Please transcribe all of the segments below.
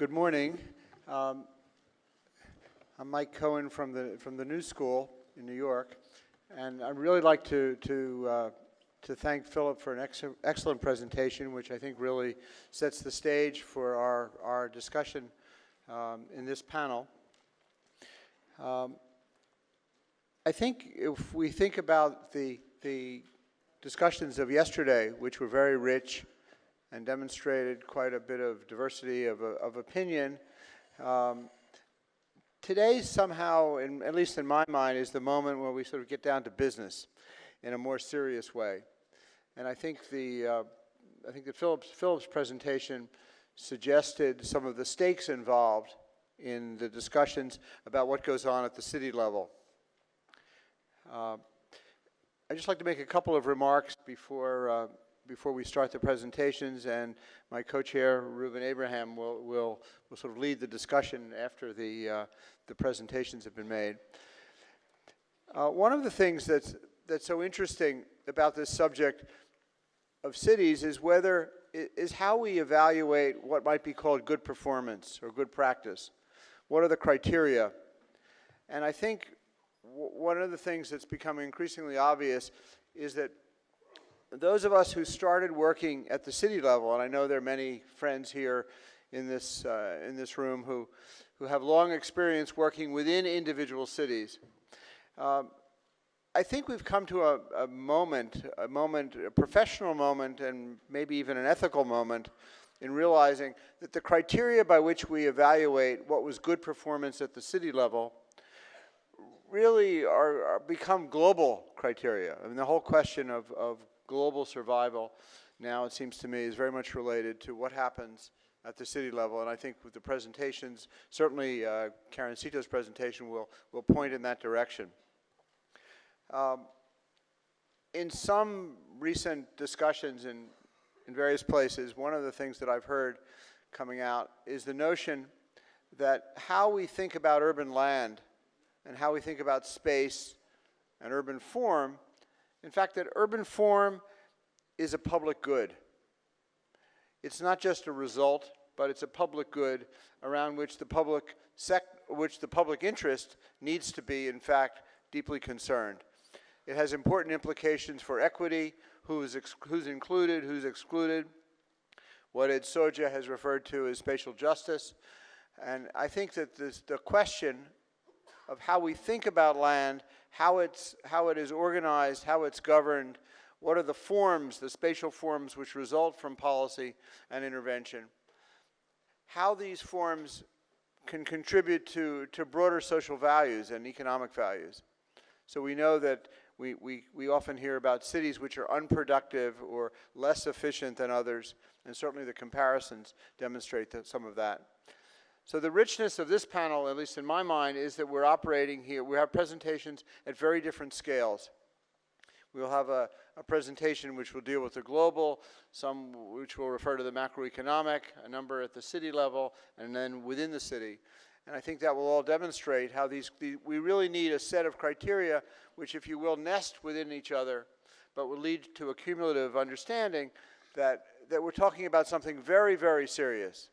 Good morning. I'm Mike Cohen from the New School in New York, and I'd really like to thank Philip for an excellent presentation, which I think really sets the stage for our discussion in this panel. I think if we think about the discussions of yesterday, which were very rich and demonstrated quite a bit of diversity of opinion, today somehow, at least in my mind, is the moment where we sort of get down to business in a more serious way. And I think that Philip's presentation suggested some of the stakes involved in the discussions about what goes on at the city level. I'd just like to make a couple of remarks before we start the presentations, and my co-chair, Reuben Abraham, will sort of lead the discussion after the presentations have been made. One of the things that's so interesting about this subject of cities is how we evaluate what might be called good performance or good practice. What are the criteria? And I think one of the things that's becoming increasingly obvious is that those of us who started working at the city level, and I know there are many friends here in this room who have long experience working within individual cities, I think we've come to a professional moment, and maybe even an ethical moment, in realizing that the criteria by which we evaluate what was good performance at the city level really become global criteria. I mean, the whole question of global survival now, it seems to me, is very much related to what happens at the city level. And I think with the presentations, certainly Karencito's presentation will point in that direction. In some recent discussions in various places, one of the things that I've heard coming out is the notion that how we think about urban land and how we think about space and urban form, in fact, that urban form is a public good. It's not just a result, but it's a public good around which the public interest needs to be, in fact, deeply concerned. It has important implications for equity, who's included, who's excluded, what Ed Soja has referred to as spatial justice. And I think that the question of how we think about land, how it is organized, how it's governed, what are the forms, the spatial forms which result from policy and intervention, how these forms can contribute to broader social values and economic values. So we know that we often hear about cities which are unproductive or less efficient than others, and certainly the comparisons demonstrate some of that. So the richness of this panel, at least in my mind, is that we're operating here. We have presentations at very different scales. We'll have a presentation which will deal with the global, some which will refer to the macroeconomic, a number at the city level, and then within the city. And I think that will all demonstrate how we really need a set of criteria which, if you will, nest within each other, but will lead to a cumulative understanding that we're talking about something very, very serious.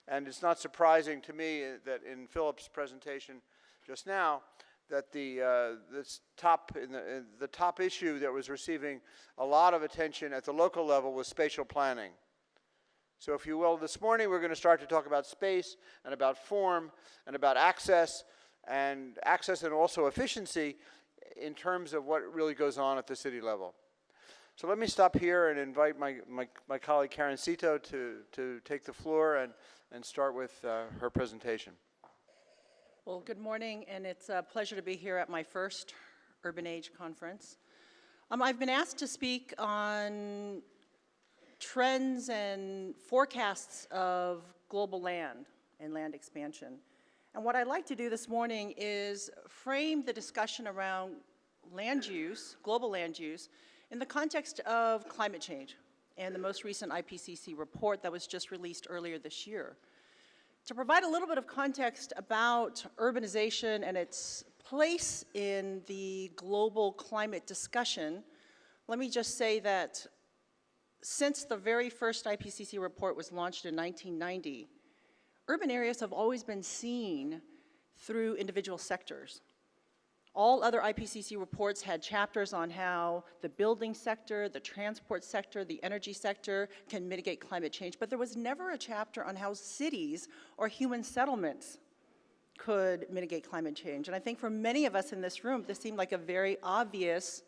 And it's not surprising to me that in Philip's presentation just now, that the top issue that was receiving a lot of attention at the local level was spatial planning. So if you will, this morning we're going to start to talk about space and about form and about access and also efficiency in terms of what really goes on at the city level. So let me stop here and invite my colleague Karencito to take the floor and start with her presentation. Well, good morning, and it's a pleasure to be here at my first Urban Age conference. I've been asked to speak on trends and forecasts of global land and land expansion. And what I'd like to do this morning is frame the discussion around land use, global land use, in the context of climate change and the most recent IPCC report that was just released earlier this year. To provide a little bit of context about urbanization and its place in the global climate discussion, let me just say that since the very first IPCC report was launched in 1990, urban areas have always been seen through individual sectors. All other IPCC reports had chapters on how the building sector, the transport sector, the energy sector can mitigate climate change, but there was never a chapter on how cities or human settlements could mitigate climate change. And I think for many of us in this room, this seemed like a very obvious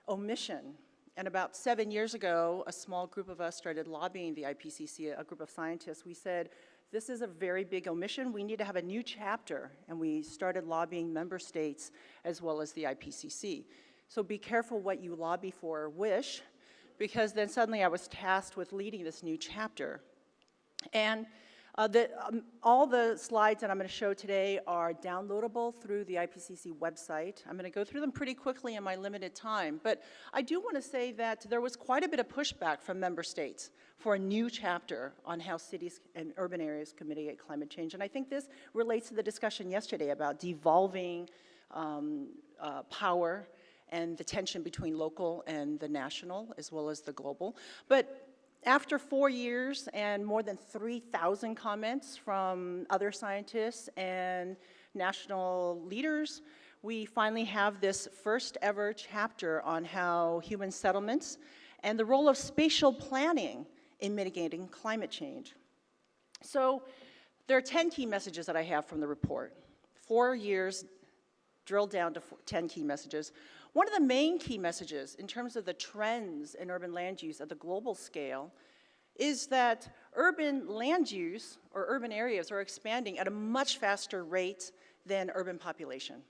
omission. And about 7 years ago, a small group of us started lobbying the IPCC, a group of scientists. We said, this is a very big omission. We need to have a new chapter. And we started lobbying member states as well as the IPCC. So be careful what you lobby for or wish, because then suddenly I was tasked with leading this new chapter. And all the slides that I'm going to show today are downloadable through the IPCC website. I'm going to go through them pretty quickly in my limited time, but I do want to say that there was quite a bit of pushback from member states for a new chapter on how cities and urban areas can mitigate climate change. And I think this relates to the discussion yesterday about devolving power and the tension between local and the national, as well as the global. But after 4 years and more than 3,000 comments from other scientists and national leaders, we finally have this first ever chapter on how human settlements and the role of spatial planning in mitigating climate change. So there are 10 key messages that I have from the report. 4 years drilled down to 10 key messages. One of the main key messages in terms of the trends in urban land use at the global scale is that urban land use or urban areas are expanding at a much faster rate than urban population.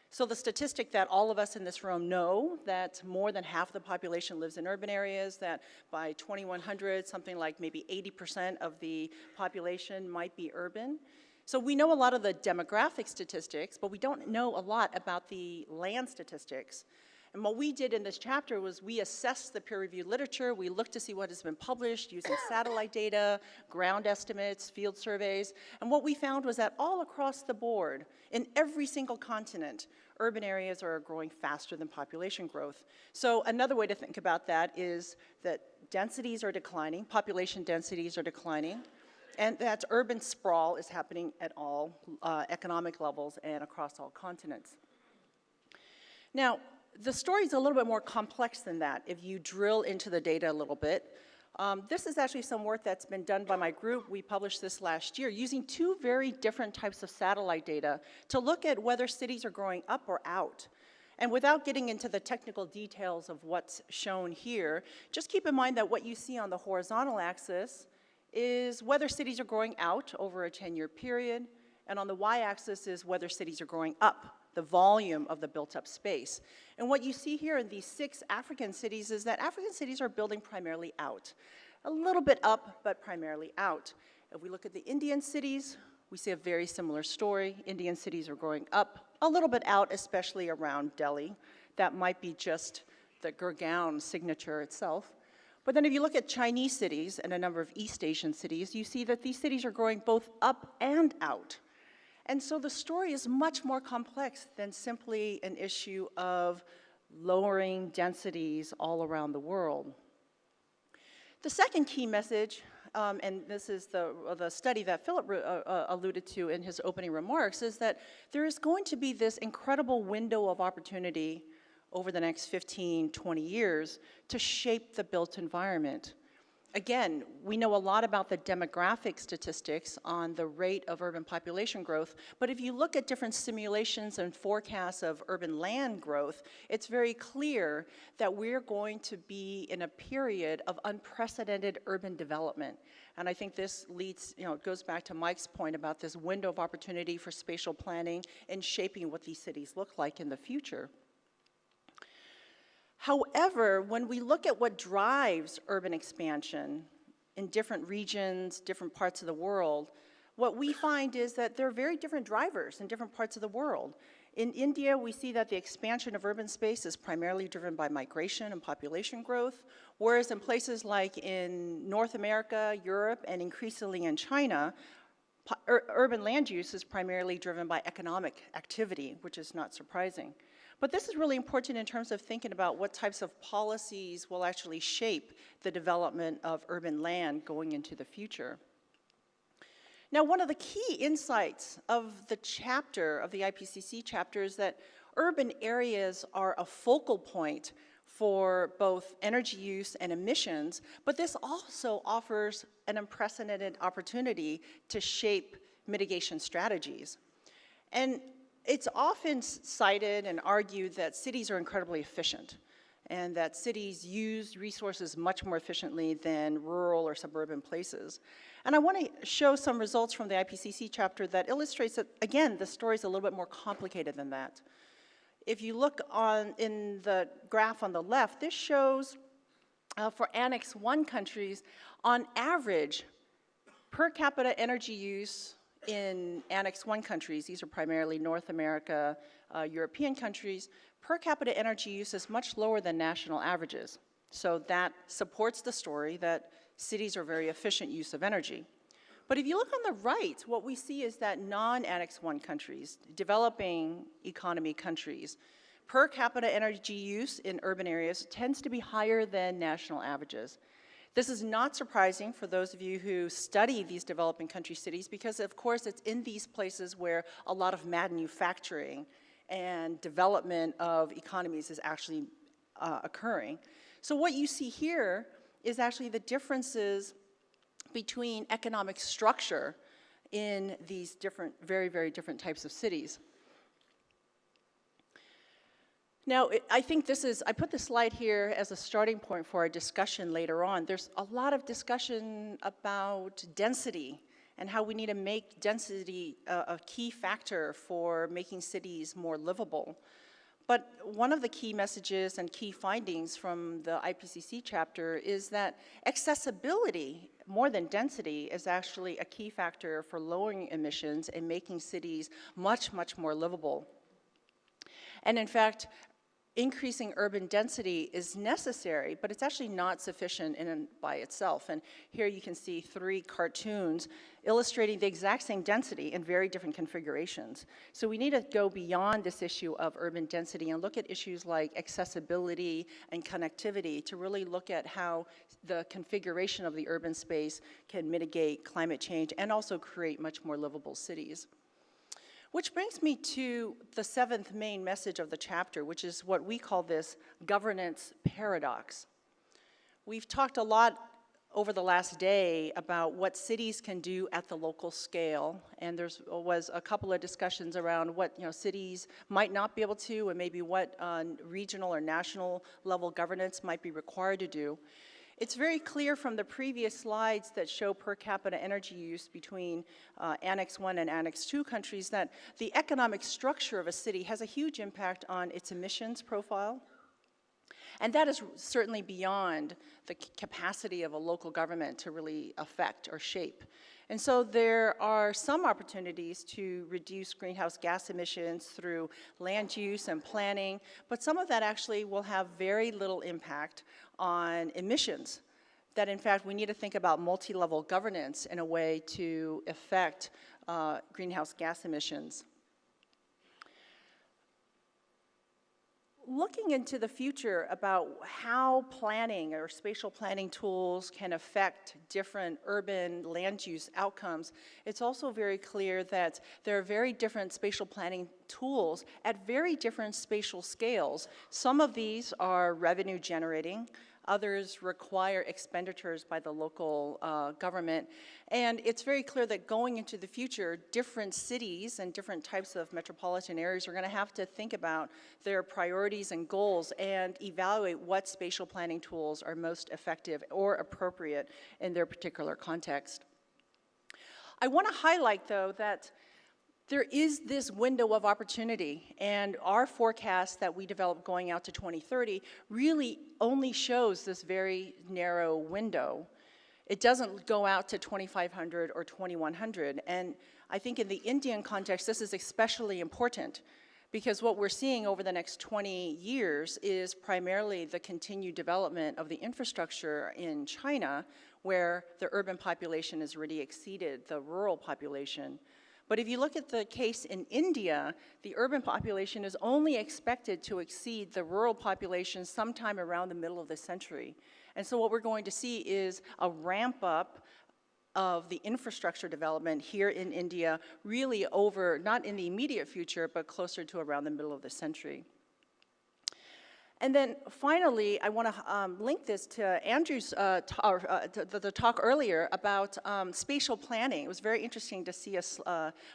So the statistic that all of us in this room know, that more than half the population lives in urban areas, that by 2100, something like maybe 80% of the population might be urban. So we know a lot of the demographic statistics, but we don't know a lot about the land statistics. And what we did in this chapter was we assessed the peer-reviewed literature. We looked to see what has been published using satellite data, ground estimates, field surveys. And what we found was that all across the board, in every single continent, urban areas are growing faster than population growth. So another way to think about that is that densities are declining, population densities are declining, and that urban sprawl is happening at all economic levels and across all continents. Now, the story is a little bit more complex than that if you drill into the data a little bit. This is actually some work that's been done by my group. We published this last year using two very different types of satellite data to look at whether cities are growing up or out. And without getting into the technical details of what's shown here, just keep in mind that what you see on the horizontal axis is whether cities are growing out over a 10-year period, and on the y-axis is whether cities are growing up, the volume of the built-up space. And what you see here in these 6 African cities is that African cities are building primarily out. A little bit up, but primarily out. If we look at the Indian cities, we see a very similar story. Indian cities are growing up, a little bit out, especially around Delhi. That might be just the Gurgaon signature itself. But then if you look at Chinese cities and a number of East Asian cities, you see that these cities are growing both up and out. And so the story is much more complex than simply an issue of lowering densities all around the world. The second key message, and this is the study that Philip alluded to in his opening remarks, is that there is going to be this incredible window of opportunity over the next 15, 20 years to shape the built environment. Again, we know a lot about the demographic statistics on the rate of urban population growth, but if you look at different simulations and forecasts of urban land growth, it's very clear that we're going to be in a period of unprecedented urban development. And I think this leads, it goes back to Mike's point about this window of opportunity for spatial planning and shaping what these cities look like in the future. However, when we look at what drives urban expansion in different regions, different parts of the world, what we find is that there are very different drivers in different parts of the world. In India, we see that the expansion of urban space is primarily driven by migration and population growth, whereas in places like in North America, Europe, and increasingly in China, urban land use is primarily driven by economic activity, which is not surprising. But this is really important in terms of thinking about what types of policies will actually shape the development of urban land going into the future. Now, one of the key insights of the chapter, of the IPCC chapter, is that urban areas are a focal point for both energy use and emissions, but this also offers an unprecedented opportunity to shape mitigation strategies. And it's often cited and argued that cities are incredibly efficient and that cities use resources much more efficiently than rural or suburban places. And I want to show some results from the IPCC chapter that illustrates that, again, the story is a little bit more complicated than that. If you look in the graph on the left, this shows for Annex 1 countries, on average, per capita energy use in Annex 1 countries, these are primarily North America, European countries, per capita energy use is much lower than national averages. So that supports the story that cities are very efficient use of energy. But if you look on the right, what we see is that non-Annex 1 countries, developing economy countries, per capita energy use in urban areas tends to be higher than national averages. This is not surprising for those of you who study these developing country cities because, of course, it's in these places where a lot of manufacturing and development of economies is actually occurring. So what you see here is actually the differences between economic structure in these different, very, very different types of cities. Now, I think I put this slide here as a starting point for our discussion later on. There's a lot of discussion about density and how we need to make density a key factor for making cities more livable. But one of the key messages and key findings from the IPCC chapter is that accessibility, more than density, is actually a key factor for lowering emissions and making cities much, much more livable. And in fact, increasing urban density is necessary, but it's actually not sufficient in and by itself. And here you can see 3 cartoons illustrating the exact same density in very different configurations. So we need to go beyond this issue of urban density and look at issues like accessibility and connectivity to really look at how the configuration of the urban space can mitigate climate change and also create much more livable cities. Which brings me to the 7th main message of the chapter, which is what we call this governance paradox. We've talked a lot over the last day about what cities can do at the local scale, and there was a couple of discussions around what cities might not be able to, and maybe what regional or national level governance might be required to do. It's very clear from the previous slides that show per capita energy use between Annex 1 and Annex 2 countries that the economic structure of a city has a huge impact on its emissions profile. And that is certainly beyond the capacity of a local government to really affect or shape. And so there are some opportunities to reduce greenhouse gas emissions through land use and planning, but some of that actually will have very little impact on emissions. That in fact we need to think about multi-level governance in a way to affect greenhouse gas emissions. Looking into the future about how planning or spatial planning tools can affect different urban land use outcomes, it's also very clear that there are very different spatial planning tools at very different spatial scales. Some of these are revenue generating, others require expenditures by the local government. And it's very clear that going into the future, different cities and different types of metropolitan areas are going to have to think about their priorities and goals and evaluate what spatial planning tools are most effective or appropriate in their particular context. I want to highlight, though, that there is this window of opportunity, and our forecast that we developed going out to 2030 really only shows this very narrow window. It doesn't go out to 2500 or 2100, and I think in the Indian context, this is especially important because what we're seeing over the next 20 years is primarily the continued development of the infrastructure in China, where the urban population has already exceeded the rural population. But if you look at the case in India, the urban population is only expected to exceed the rural population sometime around the middle of the century. And so what we're going to see is a ramp up of the infrastructure development here in India, really over, not in the immediate future, but closer to around the middle of the century. And then finally, I want to link this to Andrew's the talk earlier about spatial planning. It was very interesting to see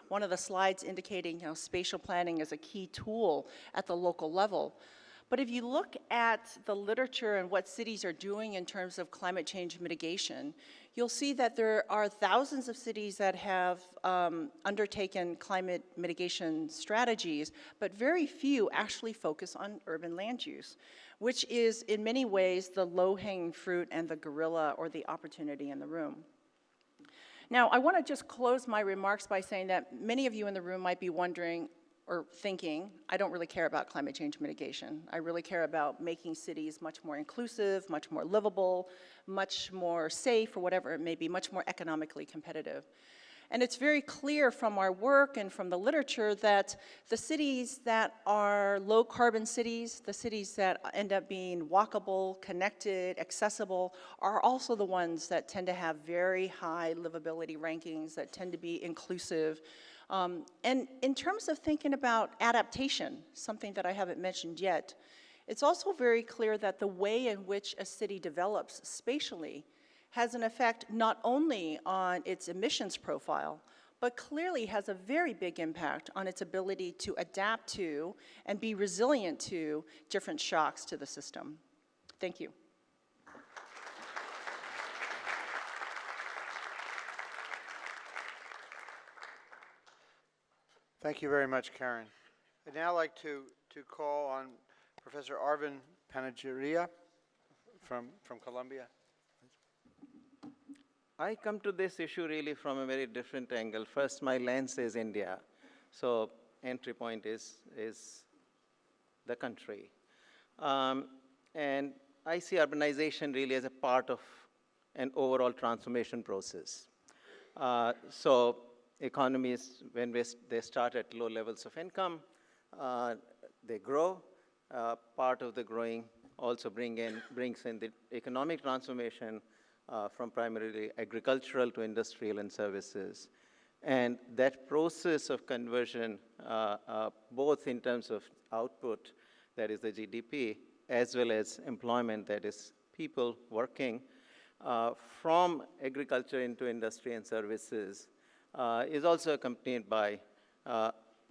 one of the slides indicating spatial planning as a key tool at the local level. But if you look at the literature and what cities are doing in terms of climate change mitigation, you'll see that there are thousands of cities that have undertaken climate mitigation strategies, but very few actually focus on urban land use, which is in many ways the low-hanging fruit and the gorilla or the opportunity in the room. Now, I want to just close my remarks by saying that many of you in the room might be wondering, or thinking, I don't really care about climate change mitigation. I really care about making cities much more inclusive, much more livable, much more safe, or whatever it may be, much more economically competitive. And it's very clear from our work and from the literature that the cities that are low carbon cities, the cities that end up being walkable, connected, accessible, are also the ones that tend to have very high livability rankings, that tend to be inclusive. And in terms of thinking about adaptation, something that I haven't mentioned yet, it's also very clear that the way in which a city develops spatially has an effect not only on its emissions profile, but clearly has a very big impact on its ability to adapt to and be resilient to different shocks to the system. Thank you. Thank you very much, Karen. I'd now like to call on Professor Arvind Panagiria from Columbia. I come to this issue really from a very different angle. First, my lens is India. So entry point is the country. And I see urbanization really as a part of an overall transformation process. So economies, when they start at low levels of income, they grow. Part of the growing also brings in the economic transformation from primarily agricultural to industrial and services. And that process of conversion, both in terms of output, that is the GDP, as well as employment, that is people working, from agriculture into industry and services, is also accompanied by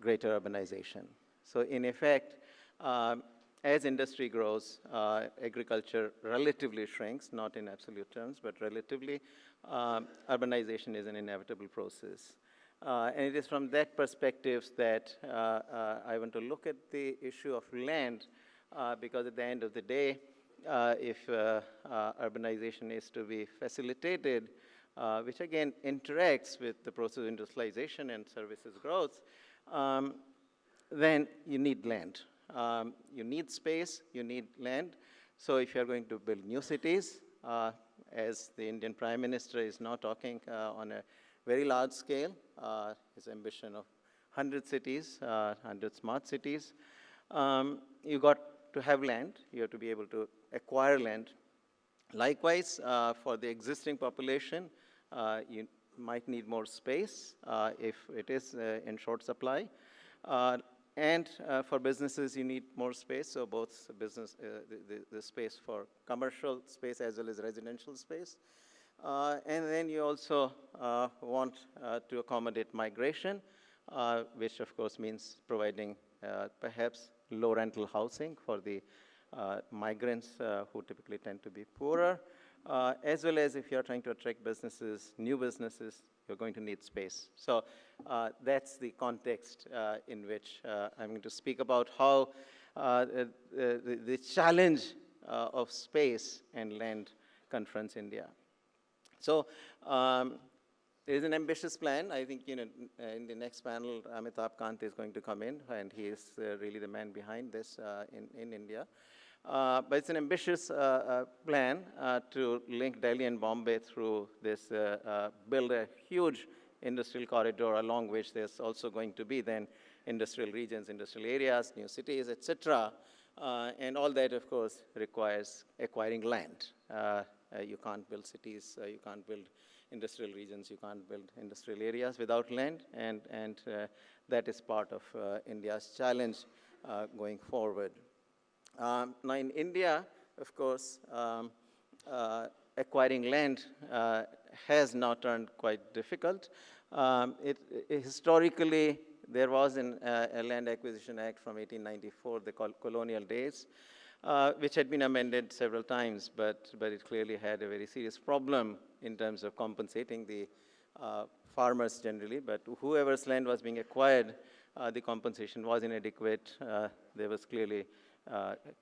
greater urbanization. So in effect, as industry grows, agriculture relatively shrinks, not in absolute terms, but relatively. Urbanization is an inevitable process. And it is from that perspective that I want to look at the issue of land, because at the end of the day, if urbanization is to be facilitated, which again interacts with the process of industrialization and services growth, then you need land. You need space, you need land. So if you're going to build new cities, as the Indian Prime Minister is now talking on a very large scale, his ambition of 100 cities, 100 smart cities, you got to have land. You have to be able to acquire land. Likewise, for the existing population, you might need more space if it is in short supply. And for businesses, you need more space, so both business, the space for commercial space as well as residential space. And then you also want to accommodate migration, which of course means providing perhaps low rental housing for the migrants who typically tend to be poorer, as well as if you're trying to attract businesses, new businesses, you're going to need space. So that's the context in which I'm going to speak about how the challenge of space and land confronts India. So there is an ambitious plan. I think in the next panel, Amitabh Kant is going to come in, and he is really the man behind this in India. But it's an ambitious plan to link Delhi and Bombay through this, build a huge industrial corridor along which there's also going to be then industrial regions, industrial areas, new cities, etc. And all that, of course, requires acquiring land. You can't build cities, you can't build industrial regions, you can't build industrial areas without land, and that is part of India's challenge going forward. Now in India, of course, acquiring land has now turned quite difficult. Historically, there was a Land Acquisition Act from 1894, the colonial days, which had been amended several times, but it clearly had a very serious problem in terms of compensating the farmers generally. But whoever's land was being acquired, the compensation was inadequate. There was clearly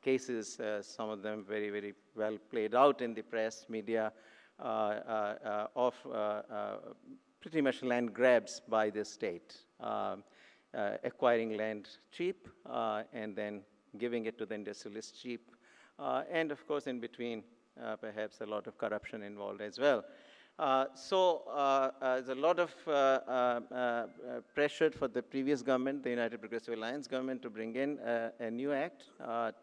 cases, some of them very, very well played out in the press, media, of pretty much land grabs by the state, acquiring land cheap and then giving it to the industrialists cheap. And of course, in between, perhaps a lot of corruption involved as well. So there's a lot of pressure for the previous government, the United Progressive Alliance government, to bring in a new act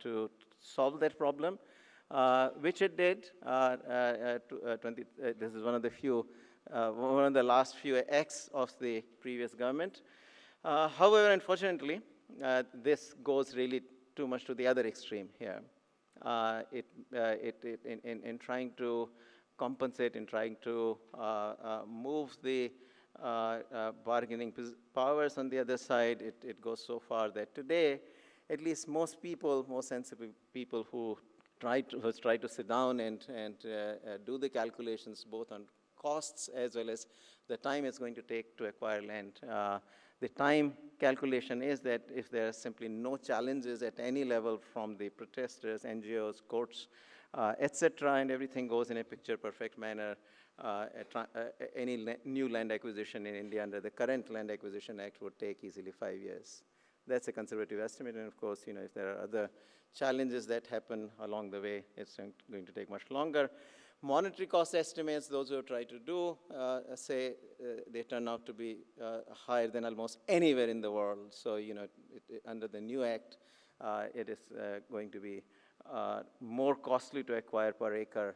to solve that problem, which it did. This is one of the few, one of the last few acts of the previous government. However, unfortunately, this goes really too much to the other extreme here. In trying to compensate, in trying to move the bargaining powers on the other side, it goes so far that today, at least most people, most sensible people who try to sit down and do the calculations both on costs as well as the time it's going to take to acquire land. The time calculation is that if there are simply no challenges at any level from the protesters, NGOs, courts, etc., and everything goes in a picture-perfect manner, any new land acquisition in India under the current Land Acquisition Act would take easily 5 years. That's a conservative estimate, and of course, if there are other challenges that happen along the way, it's going to take much longer. Monetary cost estimates, those who have tried to do, say they turn out to be higher than almost anywhere in the world. So, under the new act, it is going to be more costly to acquire per acre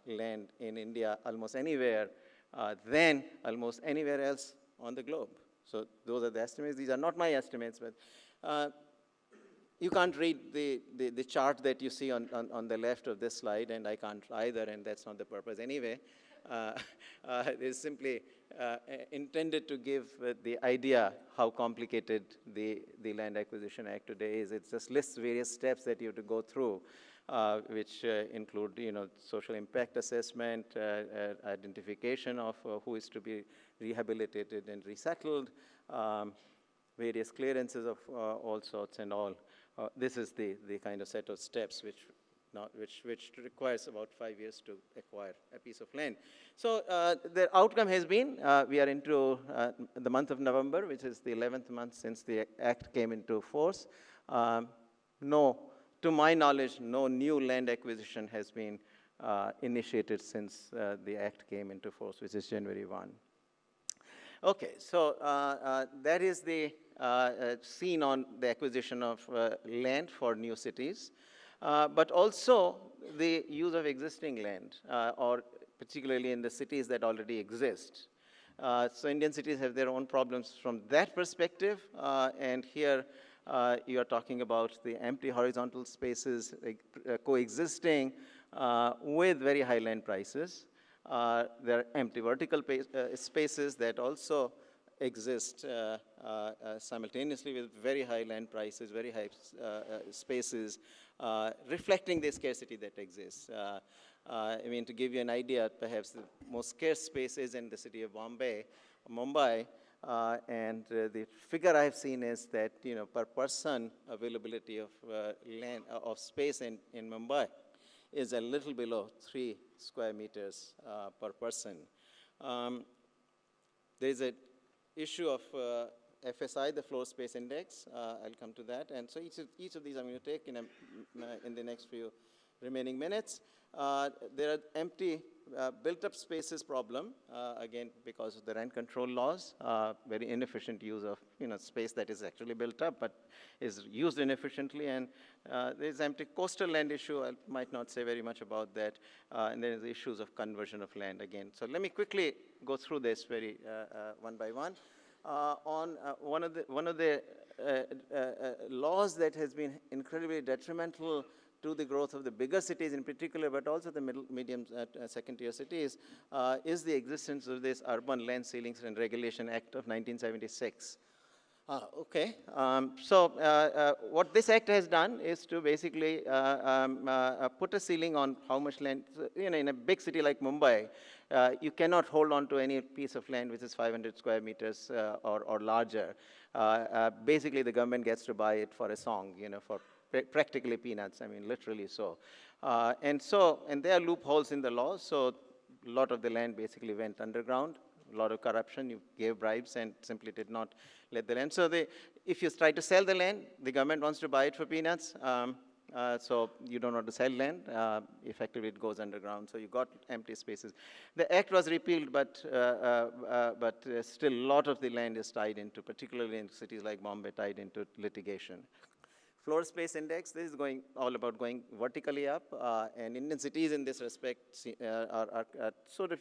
land in India almost anywhere than almost anywhere else on the globe. So those are the estimates. These are not my estimates, but you can't read the chart that you see on the left of this slide, and I can't either, and that's not the purpose anyway. It's simply intended to give the idea how complicated the Land Acquisition Act today is. It just lists various steps that you have to go through, which include, social impact assessment, identification of who is to be rehabilitated and resettled, various clearances of all sorts and all. This is the kind of set of steps which requires about 5 years to acquire a piece of land. So the outcome has been, we are into the month of November, which is the 11th month since the act came into force. To my knowledge, no new land acquisition has been initiated since the act came into force, which is January 1. Okay, so that is the scene on the acquisition of land for new cities, but also the use of existing land, or particularly in the cities that already exist. So Indian cities have their own problems from that perspective, and here you are talking about the empty horizontal spaces coexisting with very high land prices. There are empty vertical spaces that also exist simultaneously with very high land prices, very high spaces, reflecting the scarcity that exists. To give you an idea, perhaps the most scarce space is in the city of Mumbai, and the figure I have seen is that per person availability of land of space in Mumbai is a little below 3 square meters per person. There is an issue of FSI, the floor space index. I'll come to that. And so each of these I'm going to take in the next few remaining minutes. There are empty built-up spaces problem, again, because of the rent control laws, very inefficient use of space that is actually built up but is used inefficiently. And there's empty coastal land issue. I might not say very much about that. And there's issues of conversion of land again. So let me quickly go through this very one by one. On one of the laws that has been incredibly detrimental to the growth of the bigger cities in particular, but also the medium, second-tier cities, is the existence of this Urban Land Ceilings and Regulation Act of 1976. Okay. What this act has done is to basically put a ceiling on how much land, in a big city like Mumbai, you cannot hold on to any piece of land which is 500 square meters or larger. Basically, the government gets to buy it for a song, for practically peanuts, I mean, literally so. And there are loopholes in the law, so a lot of the land basically went underground. A lot of corruption, you gave bribes and simply did not let the land. So if you try to sell the land, the government wants to buy it for peanuts, so you don't want to sell land, effectively it goes underground, so you got empty spaces. The act was repealed, but still a lot of the land is tied into, particularly in cities like Bombay, tied into litigation. Floor space index, this is all about going vertically up, and Indian cities in this respect are sort of,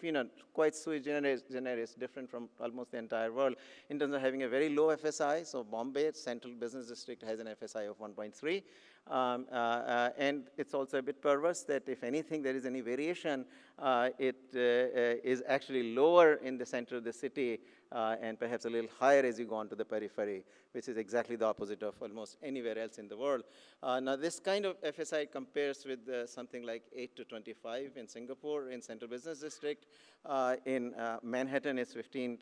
quite sui generis, different from almost the entire world in terms of having a very low FSI. So Bombay Central Business District has an FSI of 1.3, and it's also a bit perverse that if anything, there is any variation, it is actually lower in the center of the city and perhaps a little higher as you go on to the periphery, which is exactly the opposite of almost anywhere else in the world. Now, this kind of FSI compares with something like 8 to 25 in Singapore in Central Business District. In Manhattan, it's 15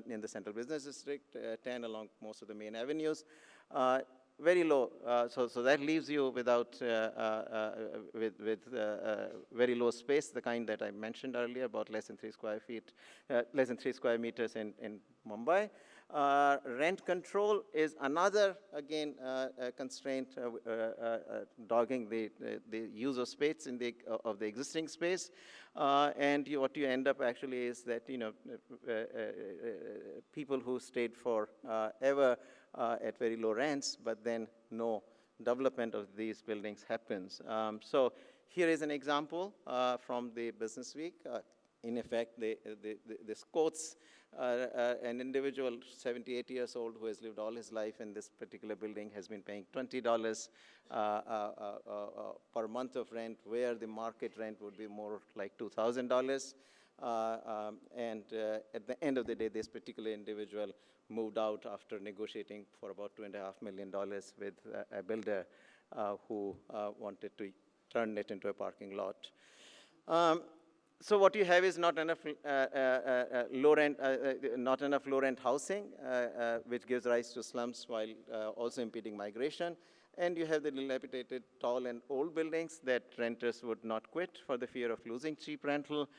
in the Central Business District, 10 along most of the main avenues. Very low, so that leaves you without, with very low space, the kind that I mentioned earlier, about less than 3 square meters in Mumbai. Rent control is another, again, constraint dogging the use of space of the existing space. And what you end up actually is that, people who stayed for ever at very low rents, but then no development of these buildings happens. So here is an example from the Business Week. In effect, this quotes an individual, 78 years old, who has lived all his life in this particular building, has been paying $20 per month of rent, where the market rent would be more like $2,000. And at the end of the day, this particular individual moved out after negotiating for about $2.5 million with a builder who wanted to turn it into a parking lot. So what you have is not enough low rent housing, which gives rise to slums while also impeding migration. And you have the dilapidated, tall and old buildings that renters would not quit for the fear of losing cheap rental,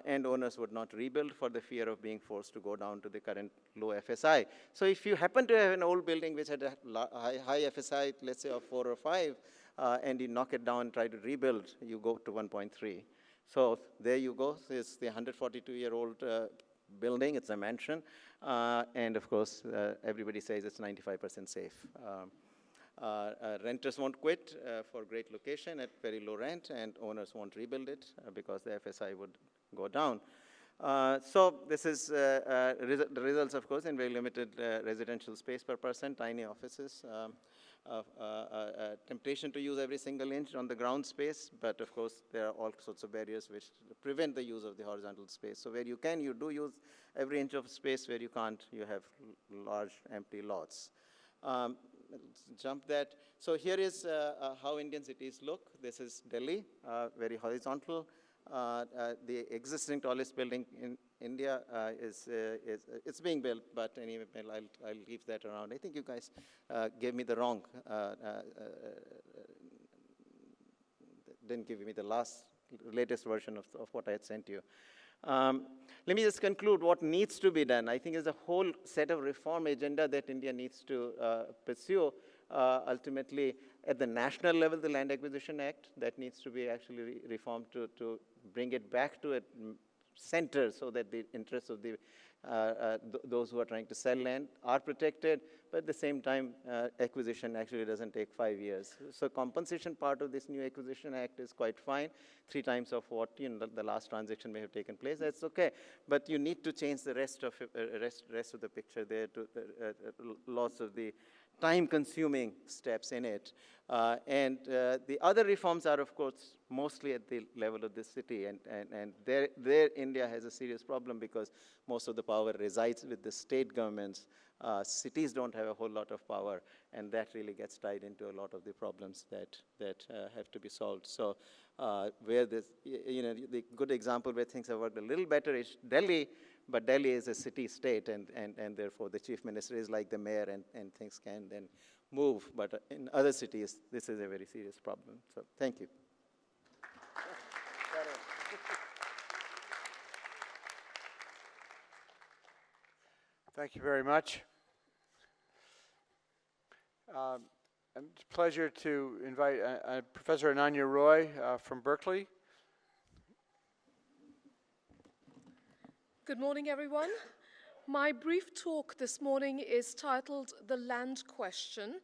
and owners would not rebuild for the fear of being forced to go down to the current low FSI. So if you happen to have an old building which had a high FSI, let's say of 4 or 5, and you knock it down and try to rebuild, you go to 1.3. So there you go. It's the 142-year-old building. It's a mansion. And of course, everybody says it's 95% safe. Renters won't quit for great location at very low rent, and owners won't rebuild it because the FSI would go down. So this is the results, of course, in very limited residential space per person, tiny offices. Temptation to use every single inch on the ground space, but of course there are all sorts of barriers which prevent the use of the horizontal space. So where you can, you do use every inch of space. Where you can't, you have large empty lots. Let's jump that. So here is how Indian cities look. This is Delhi, very horizontal. The existing tallest building in India it's being built, but anyway, I'll leave that around. I think you guys gave me the wrong, didn't give me the latest version of what I had sent you. Let me just conclude what needs to be done. I think there's a whole set of reform agenda that India needs to pursue. Ultimately, At the national level, the Land Acquisition Act, that needs to be actually reformed to bring it back to a center so that the interests of the those who are trying to sell land are protected, but at the same time, acquisition actually doesn't take 5 years. So compensation part of this new Acquisition Act is quite fine, 3 times of what the last transaction may have taken place. That's okay, but you need to change the rest of the picture there to lots of the time-consuming steps in it. And the other reforms are, of course, mostly at the level of the city. And there India has a serious problem because most of the power resides with the state governments. Cities don't have a whole lot of power, and that really gets tied into a lot of the problems that have to be solved. So where this, the good example where things have worked a little better is Delhi, but Delhi is a city-state, and therefore the chief minister is like the mayor, and things can then move. But in other cities, this is a very serious problem. So thank you. Thank you very much. It's a pleasure to invite Professor Ananya Roy from Berkeley. Good morning, everyone. My brief talk this morning is titled The Land Question,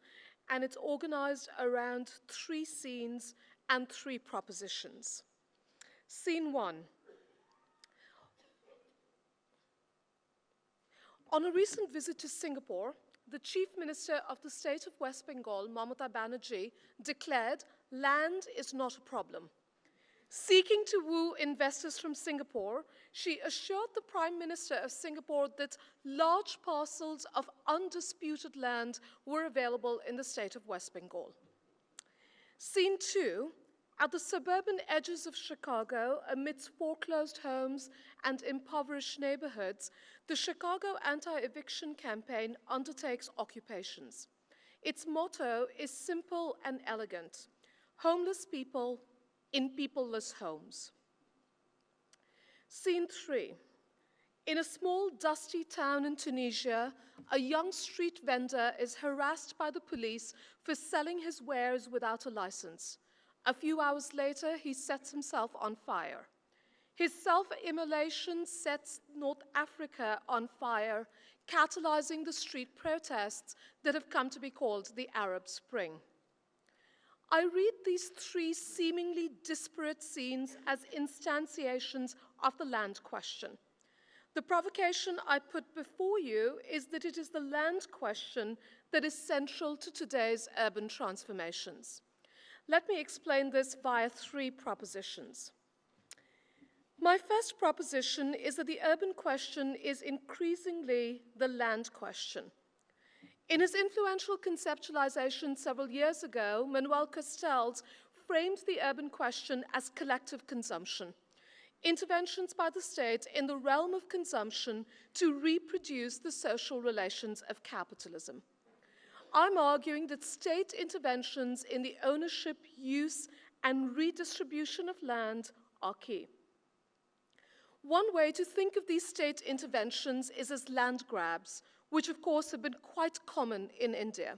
and it's organized around 3 scenes and 3 propositions. Scene 1. On a recent visit to Singapore, the Chief Minister of the state of West Bengal, Mamata Banerjee, declared land is not a problem. Seeking to woo investors from Singapore, she assured the Prime Minister of Singapore that large parcels of undisputed land were available in the state of West Bengal. Scene 2, at the suburban edges of Chicago, amidst foreclosed homes and impoverished neighborhoods, the Chicago anti-eviction campaign undertakes occupations. Its motto is simple and elegant: homeless people in peopleless homes. Scene 3. In a small, dusty town in Tunisia, a young street vendor is harassed by the police for selling his wares without a license. A few hours later, he sets himself on fire. His self-immolation sets North Africa on fire, catalyzing the street protests that have come to be called the Arab Spring. I read these 3 seemingly disparate scenes as instantiations of the land question. The provocation I put before you is that it is the land question that is central to today's urban transformations. Let me explain this via 3 propositions. My first proposition is that the urban question is increasingly the land question. In his influential conceptualization several years ago, Manuel Castells framed the urban question as collective consumption, interventions by the state in the realm of consumption to reproduce the social relations of capitalism. I'm arguing that state interventions in the ownership, use, and redistribution of land are key. One way to think of these state interventions is as land grabs, which of course have been quite common in India.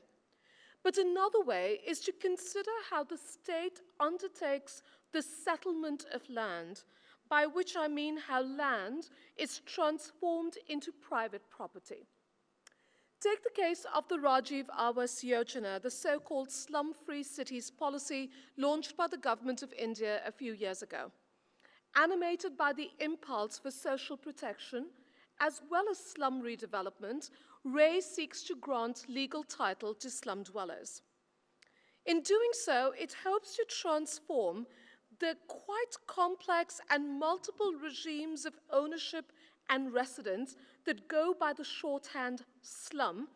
But another way is to consider how the state undertakes the settlement of land, by which I mean how land is transformed into private property. Take the case of the Rajiv Awas Yojana, the so-called slum-free cities policy launched by the government of India a few years ago. Animated by the impulse for social protection, as well as slum redevelopment, Ray seeks to grant legal title to slum dwellers. In doing so, it hopes to transform the quite complex and multiple regimes of ownership and residence that go by the shorthand slum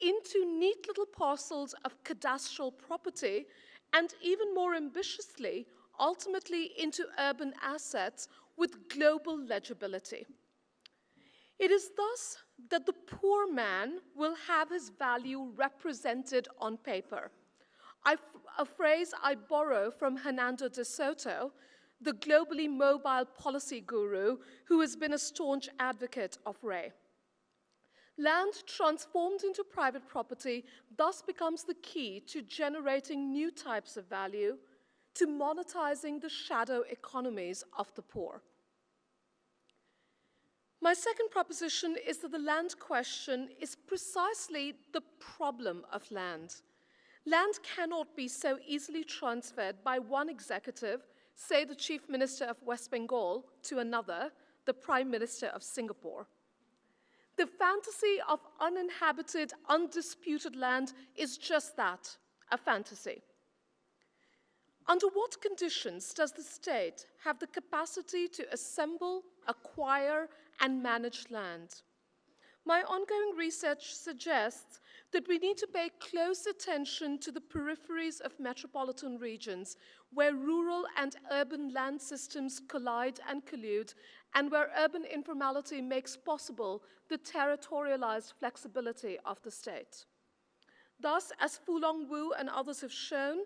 into neat little parcels of cadastral property, and even more ambitiously, ultimately into urban assets with global legibility. It is thus that the poor man will have his value represented on paper. A phrase I borrow from Hernando de Soto, the globally mobile policy guru who has been a staunch advocate of Ray. Land transformed into private property thus becomes the key to generating new types of value, to monetizing the shadow economies of the poor. My second proposition is that the land question is precisely the problem of land. Land cannot be so easily transferred by one executive, say the Chief Minister of West Bengal, to another, the Prime Minister of Singapore. The fantasy of uninhabited, undisputed land is just that, a fantasy. Under what conditions does the state have the capacity to assemble, acquire, and manage land? My ongoing research suggests that we need to pay close attention to the peripheries of metropolitan regions where rural and urban land systems collide and collude, and where urban informality makes possible the territorialized flexibility of the state. Thus, as Fulong Wu and others have shown,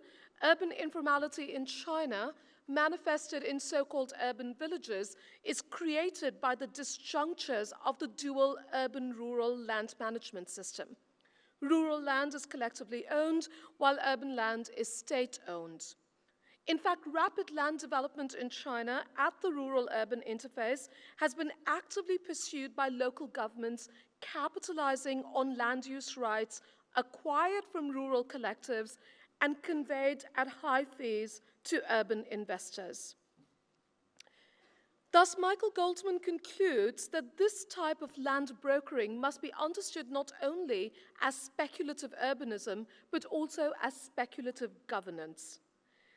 urban informality in China, manifested in so-called urban villages, is created by the disjunctures of the dual urban-rural land management system. Rural land is collectively owned, while urban land is state-owned. In fact, rapid land development in China at the rural-urban interface has been actively pursued by local governments capitalizing on land use rights acquired from rural collectives and conveyed at high fees to urban investors. Thus, Michael Goldman concludes that this type of land brokering must be understood not only as speculative urbanism, but also as speculative governance.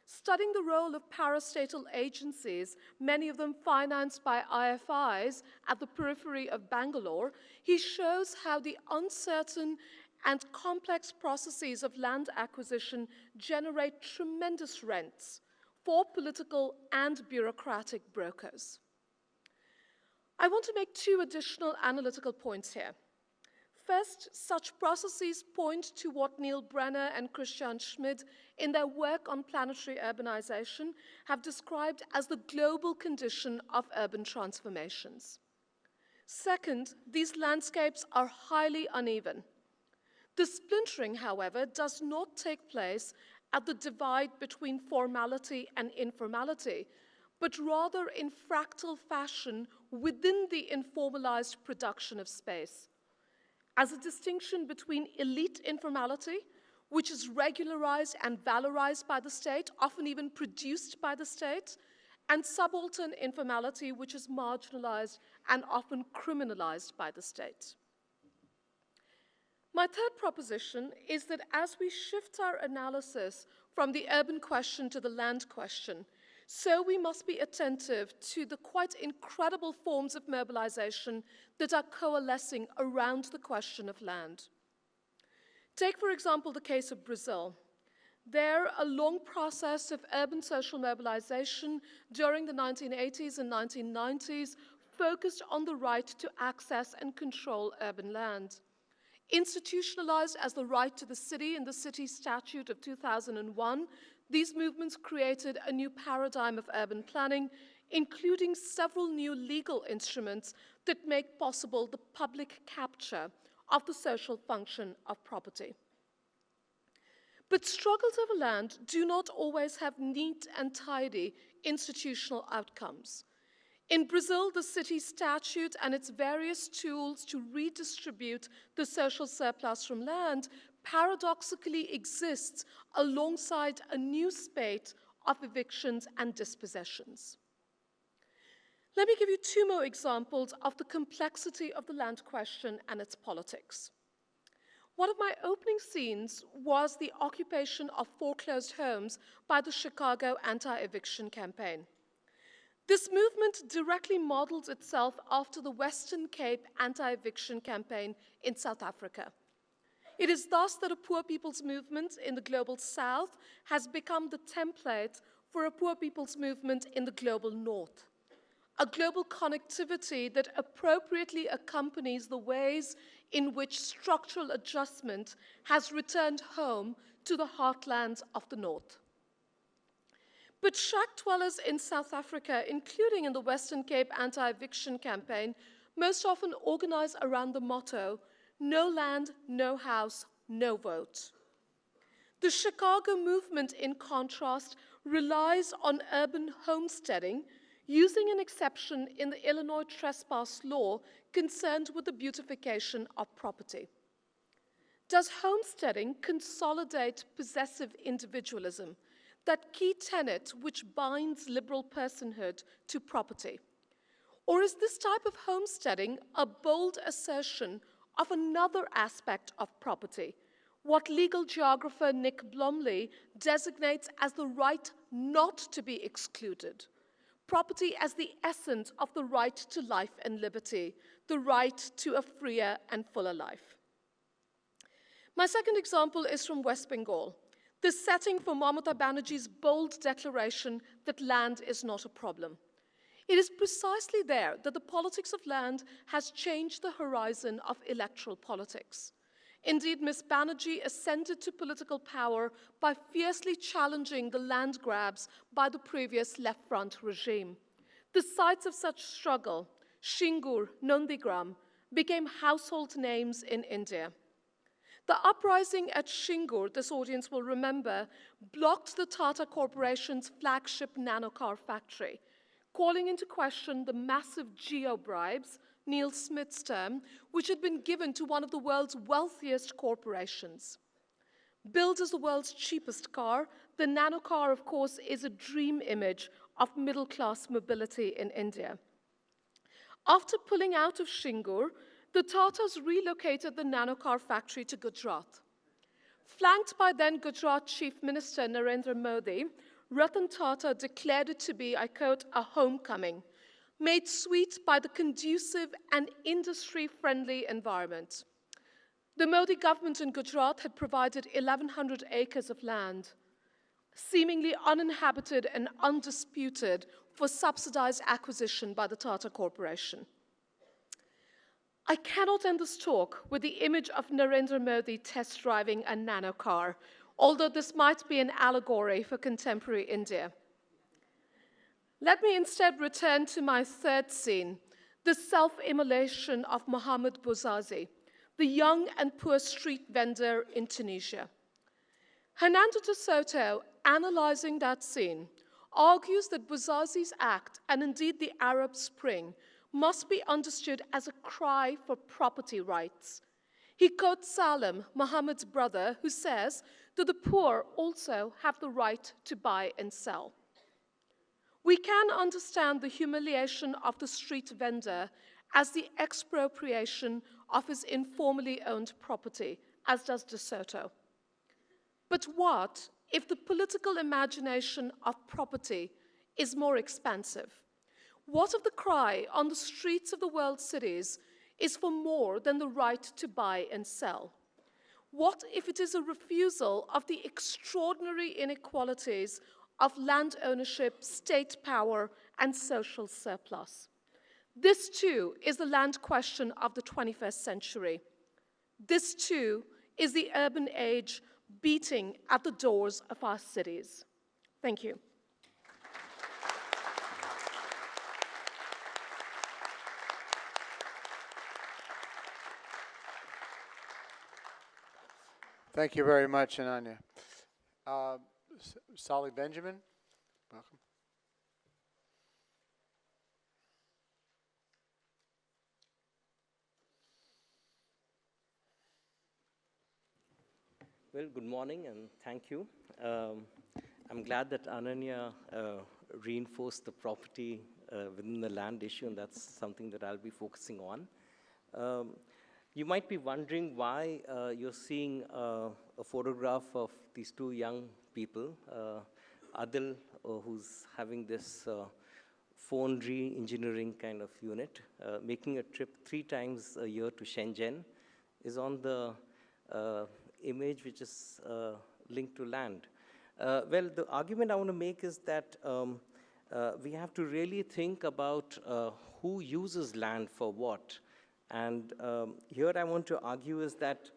Studying the role of parastatal agencies, many of them financed by IFIs at the periphery of Bangalore, he shows how the uncertain and complex processes of land acquisition generate tremendous rents for political and bureaucratic brokers. I want to make two additional analytical points here. First, such processes point to what Neil Brenner and Christian Schmid, in their work on planetary urbanization, have described as the global condition of urban transformations. Second, these landscapes are highly uneven. The splintering, however, does not take place at the divide between formality and informality, but rather in fractal fashion within the informalized production of space. As a distinction between elite informality, which is regularized and valorized by the state, often even produced by the state, and subaltern informality, which is marginalized and often criminalized by the state. My third proposition is that as we shift our analysis from the urban question to the land question, so we must be attentive to the quite incredible forms of mobilization that are coalescing around the question of land. Take, for example, the case of Brazil. There, a long process of urban social mobilization during the 1980s and 1990s focused on the right to access and control urban land. Institutionalized as the right to the city in the City Statute of 2001, these movements created a new paradigm of urban planning, including several new legal instruments that make possible the public capture of the social function of property. But struggles over land do not always have neat and tidy institutional outcomes. In Brazil, the city statute and its various tools to redistribute the social surplus from land paradoxically exists alongside a new spate of evictions and dispossessions. Let me give you two more examples of the complexity of the land question and its politics. One of my opening scenes was the occupation of foreclosed homes by the Chicago anti-eviction campaign. This movement directly models itself after the Western Cape anti-eviction campaign in South Africa. It is thus that a poor people's movement in the global South has become the template for a poor people's movement in the global North. A global connectivity that appropriately accompanies the ways in which structural adjustment has returned home to the heartlands of the North. But shack dwellers in South Africa, including in the Western Cape anti-eviction campaign, most often organize around the motto, no land, no house, no vote. The Chicago movement, in contrast, relies on urban homesteading, using an exception in the Illinois trespass law concerned with the beautification of property. Does homesteading consolidate possessive individualism, that key tenet which binds liberal personhood to property? Or is this type of homesteading a bold assertion of another aspect of property, what legal geographer Nick Blomley designates as the right not to be excluded? Property as the essence of the right to life and liberty, the right to a freer and fuller life. My second example is from West Bengal, the setting for Mamata Banerjee's bold declaration that land is not a problem. It is precisely there that the politics of land has changed the horizon of electoral politics. Indeed, Ms. Banerjee ascended to political power by fiercely challenging the land grabs by the previous left front regime. The sites of such struggle, Shingur, Nandigram, became household names in India. The uprising at Shingur, this audience will remember, blocked the Tata Corporation's flagship nanocar factory, calling into question the massive geo-bribes, Neil Smith's term, which had been given to one of the world's wealthiest corporations. Billed as the world's cheapest car, the nanocar, of course, is a dream image of middle-class mobility in India. After pulling out of Shingur, the Tatars relocated the nanocar factory to Gujarat. Flanked by then Gujarat Chief Minister Narendra Modi, Ratan Tata declared it to be, I quote, a homecoming, made sweet by the conducive and industry-friendly environment. The Modi government in Gujarat had provided 1,100 acres of land, seemingly uninhabited and undisputed, for subsidized acquisition by the Tata Corporation. I cannot end this talk with the image of Narendra Modi test driving a nanocar, although this might be an allegory for contemporary India. Let me instead return to my third scene, the self-immolation of Mohamed Bouazizi, the young and poor street vendor in Tunisia. Hernando de Soto, analyzing that scene, argues that Bouazizi's act, and indeed the Arab Spring, must be understood as a cry for property rights. He quotes Salim, Muhammad's brother, who says that the poor also have the right to buy and sell. We can understand the humiliation of the street vendor as the expropriation of his informally owned property, as does De Soto. But what if the political imagination of property is more expansive? What if the cry on the streets of the world's cities is for more than the right to buy and sell? What if it is a refusal of the extraordinary inequalities of land ownership, state power, and social surplus? This too is the land question of the 21st century. This too is the urban age beating at the doors of our cities. Thank you. Thank you very much, Ananya. Sally Benjamin, welcome. Well, good morning and thank you. I'm glad that Ananya reinforced the property within the land issue, and that's something that I'll be focusing on. You might be wondering why you're seeing a photograph of these two young people, Adil, who's having this phone re-engineering kind of unit, making a trip 3 times a year to Shenzhen, is on the image which is linked to land. Well, the argument I want to make is that we have to really think about who uses land for what. And here I want to argue is that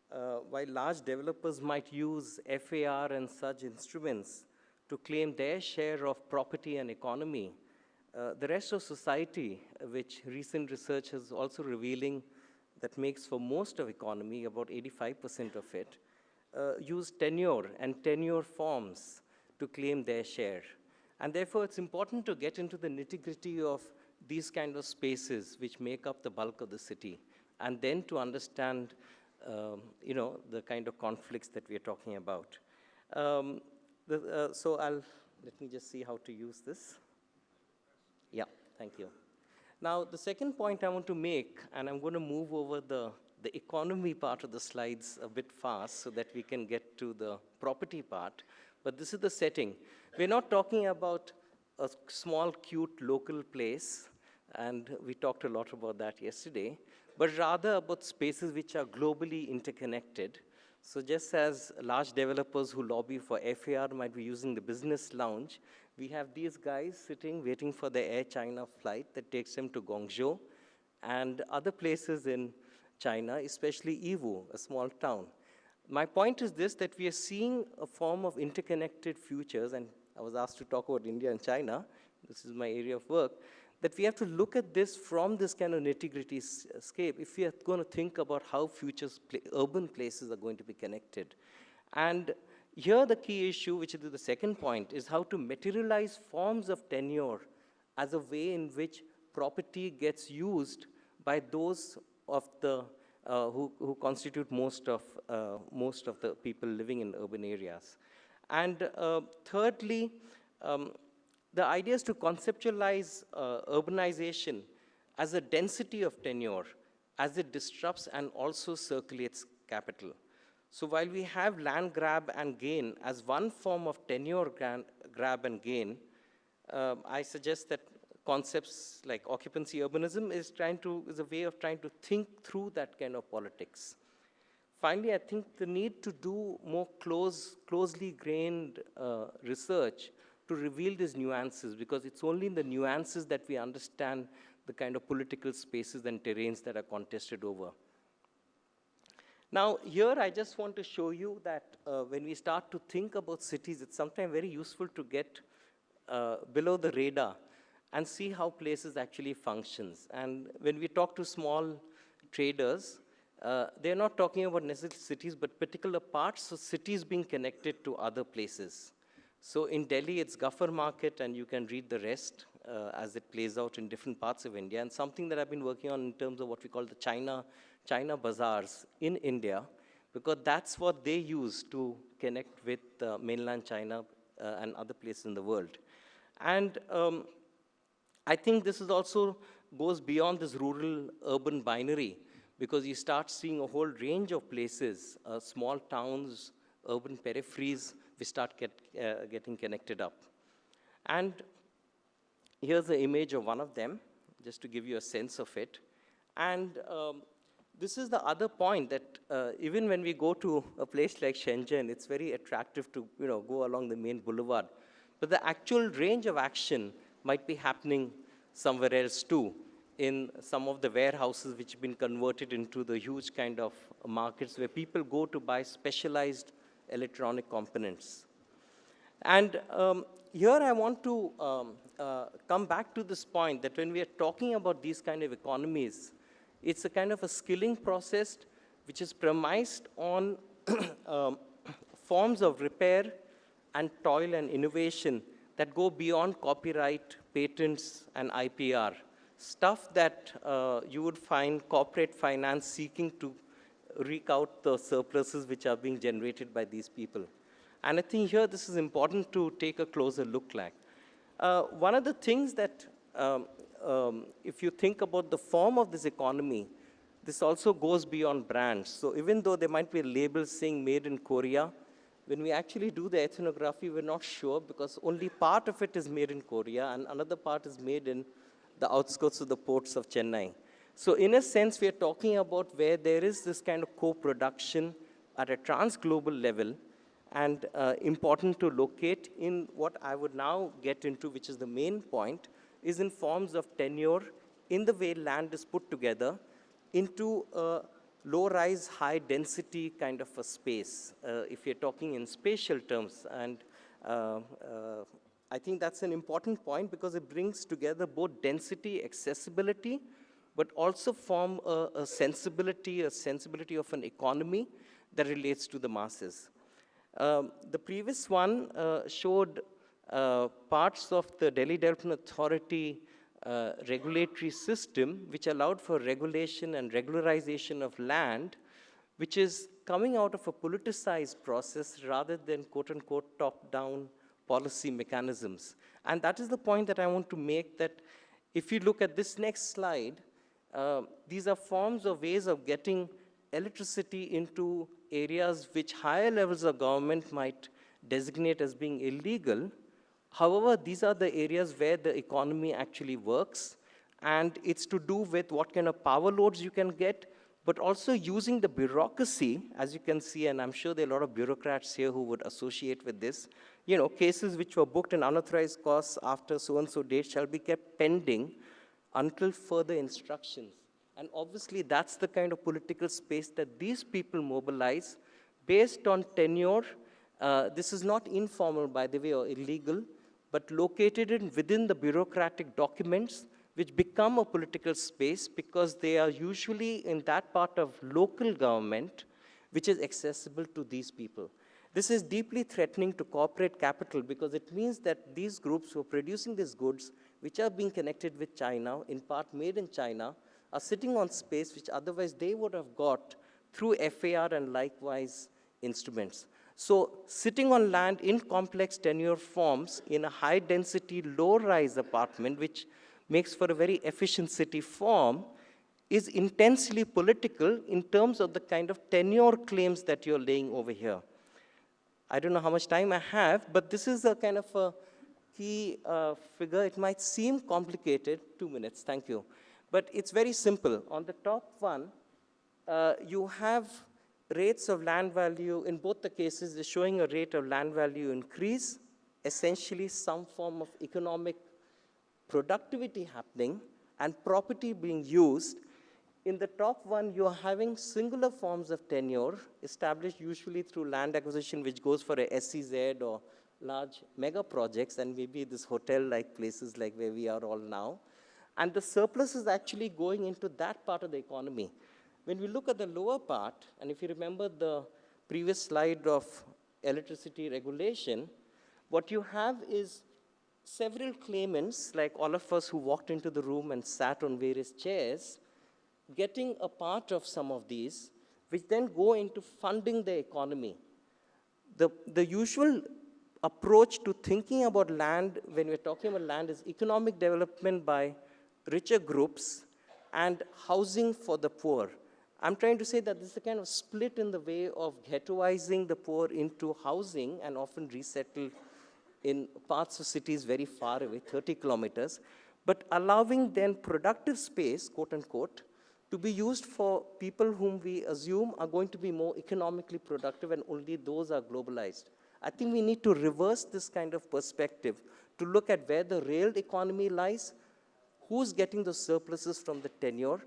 while large developers might use FAR and such instruments to claim their share of property and economy, the rest of society, which recent research is also revealing, that makes for most of economy, about 85% of it, use tenure and tenure forms to claim their share. And therefore, it's important to get into the nitty-gritty of these kind of spaces which make up the bulk of the city, and then to understand the kind of conflicts that we are talking about. Let me just see how to use this. Yeah, thank you. Now, the second point I want to make, and I'm going to move over the economy part of the slides a bit fast so that we can get to the property part, but this is the setting. We're not talking about a small, cute local place, and we talked a lot about that yesterday, but rather about spaces which are globally interconnected. So just as large developers who lobby for FAR might be using the business lounge, we have these guys sitting, waiting for the Air China flight that takes them to Guangzhou and other places in China, especially Yiwu, a small town. My point is this, that we are seeing a form of interconnected futures, and I was asked to talk about India and China. This is my area of work, that we have to look at this from this kind of nitty-gritty scape if we are going to think about how urban places are going to be connected. And here the key issue, which is the second point, is how to materialize forms of tenure as a way in which property gets used by those of the who constitute most of the people living in urban areas. And thirdly, the idea is to conceptualize urbanization as a density of tenure as it disrupts and also circulates capital. So while we have land grab and gain as one form of tenure grab and gain, I suggest that concepts like occupancy urbanism is a way of trying to think through that kind of politics. Finally, I think the need to do more closely grained research to reveal these nuances, because it's only in the nuances that we understand the kind of political spaces and terrains that are contested over. Now, here I just want to show you that when we start to think about cities, it's sometimes very useful to get below the radar and see how places actually functions. And when we talk to small traders, they're not talking about necessarily cities, but particular parts of cities being connected to other places. So in Delhi, it's Gaffer Market, and you can read the rest as it plays out in different parts of India. And something that I've been working on in terms of what we call the China bazaars in India, because that's what they use to connect with mainland China and other places in the world. And I think this is also goes beyond this rural-urban binary, because you start seeing a whole range of places, small towns, urban peripheries, we start getting connected up. And here's the image of one of them, just to give you a sense of it. And this is the other point, that even when we go to a place like Shenzhen, it's very attractive to go along the main boulevard. But the actual range of action might be happening somewhere else too, in some of the warehouses which have been converted into the huge kind of markets where people go to buy specialized electronic components. And here I want to come back to this point that when we are talking about these kind of economies, it's a kind of a skilling process which is premised on forms of repair and toil and innovation that go beyond copyright, patents, and IPR. Stuff that you would find corporate finance seeking to wreak out the surpluses which are being generated by these people. And I think here this is important to take a closer look like. One of the things that, if you think about the form of this economy, this also goes beyond brands. So even though there might be a label saying made in Korea, when we actually do the ethnography, we're not sure, because only part of it is made in Korea and another part is made in the outskirts of the ports of Chennai. So in a sense, we are talking about where there is this kind of co-production at a trans-global level, and important to locate in what I would now get into, which is the main point, is in forms of tenure in the way land is put together into a low-rise, high-density kind of a space, if you're talking in spatial terms. And I think that's an important point, because it brings together both density, accessibility, but also form a sensibility of an economy that relates to the masses. The previous one showed parts of the Delhi Development Authority regulatory system, which allowed for regulation and regularization of land, which is coming out of a politicized process rather than quote-unquote top-down policy mechanisms. And that is the point that I want to make, that if you look at this next slide, these are forms or ways of getting electricity into areas which higher levels of government might designate as being illegal. However, these are the areas where the economy actually works, and it's to do with what kind of power loads you can get, but also using the bureaucracy, as you can see, and I'm sure there are a lot of bureaucrats here who would associate with this. You know, cases which were booked and unauthorized costs after so-and-so date shall be kept pending until further instructions. And obviously, that's the kind of political space that these people mobilize based on tenure. This is not informal, by the way, or illegal, but located within the bureaucratic documents, which become a political space because they are usually in that part of local government which is accessible to these people. This is deeply threatening to corporate capital because it means that these groups who are producing these goods, which are being connected with China, in part made in China, are sitting on space which otherwise they would have got through FAR and likewise instruments. So sitting on land in complex tenure forms in a high-density, low-rise apartment, which makes for a very efficient city form, is intensely political in terms of the kind of tenure claims that you're laying over here. I don't know how much time I have, but this is a kind of a key figure. It might seem complicated. 2 minutes, thank you. But it's very simple. On the top one, you have rates of land value. In both the cases, they're showing a rate of land value increase, essentially some form of economic productivity happening and property being used. In the top one, you're having singular forms of tenure established usually through land acquisition, which goes for a SEZ or large mega projects, and maybe this hotel-like places like where we are all now. And the surplus is actually going into that part of the economy. When we look at the lower part, and if you remember the previous slide of electricity regulation, what you have is several claimants, like all of us who walked into the room and sat on various chairs, getting a part of some of these, which then go into funding the economy. The usual approach to thinking about land, when we're talking about land, is economic development by richer groups and housing for the poor. I'm trying to say that this is a kind of split in the way of ghettoizing the poor into housing and often resettled in parts of cities very far away, 30 kilometers, but allowing then productive space, quote unquote, to be used for people whom we assume are going to be more economically productive, and only those are globalized. I think we need to reverse this kind of perspective to look at where the real economy lies, who's getting the surpluses from the tenure,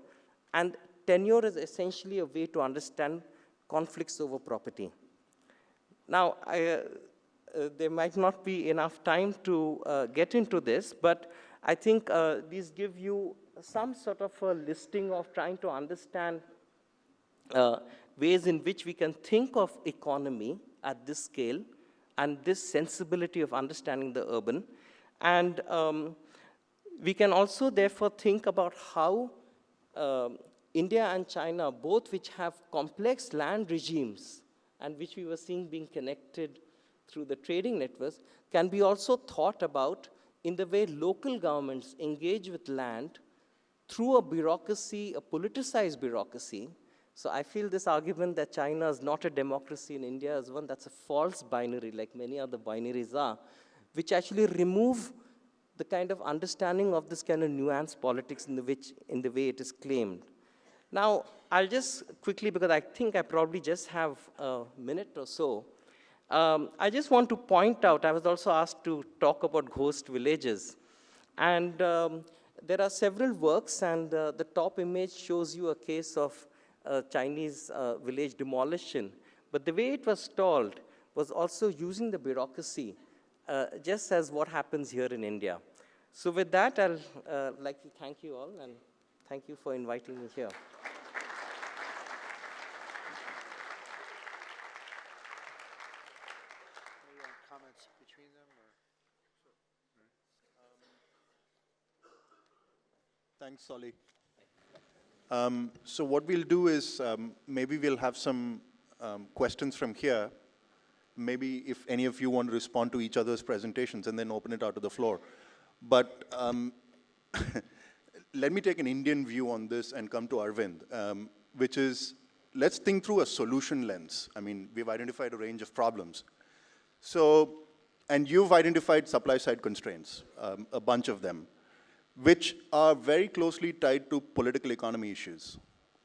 and tenure is essentially a way to understand conflicts over property. Now, there might not be enough time to get into this, but I think these give you some sort of a listing of trying to understand ways in which we can think of economy at this scale and this sensibility of understanding the urban. And we can also therefore think about how India and China, both which have complex land regimes and which we were seeing being connected through the trading networks, can be also thought about in the way local governments engage with land through a bureaucracy, a politicized bureaucracy. So I feel this argument that China is not a democracy in India is one that's a false binary, like many other binaries are, which actually remove the kind of understanding of this kind of nuanced politics in the way it is claimed. Now, I'll just quickly, because I think I probably just have a minute or so, I just want to point out, I was also asked to talk about ghost villages. And there are several works, and the top image shows you a case of Chinese village demolition. But the way it was stalled was also using the bureaucracy, just as what happens here in India. So with that, I'll like to thank you all, and thank you for inviting me here. Comments between them, or? Thanks, Solly. So what we'll do is maybe we'll have some questions from here. Maybe if any of you want to respond to each other's presentations and then open it out to the floor. But let me take an Indian view on this and come to Arvind, which is, let's think through a solution lens. I mean, we've identified a range of problems. So, and you've identified supply side constraints, a bunch of them, which are very closely tied to political economy issues.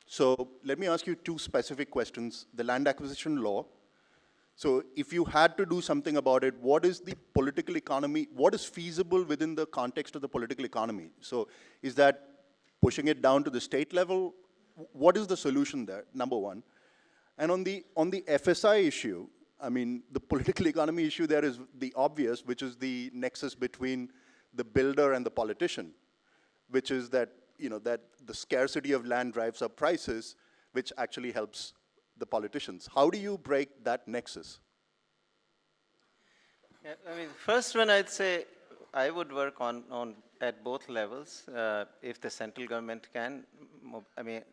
So let me ask you two specific questions. The land acquisition law. So if you had to do something about it, what is the political economy, what is feasible within the context of the political economy? So is that pushing it down to the state level? What is the solution there, number one? And on the FSI issue, I mean, the political economy issue there is the obvious, which is the nexus between the builder and the politician, which is that, you know, that the scarcity of land drives up prices, which actually helps the politicians. How do you break that nexus? Yeah, I mean, first one I'd say I would work on at both levels. If the central government can, I mean,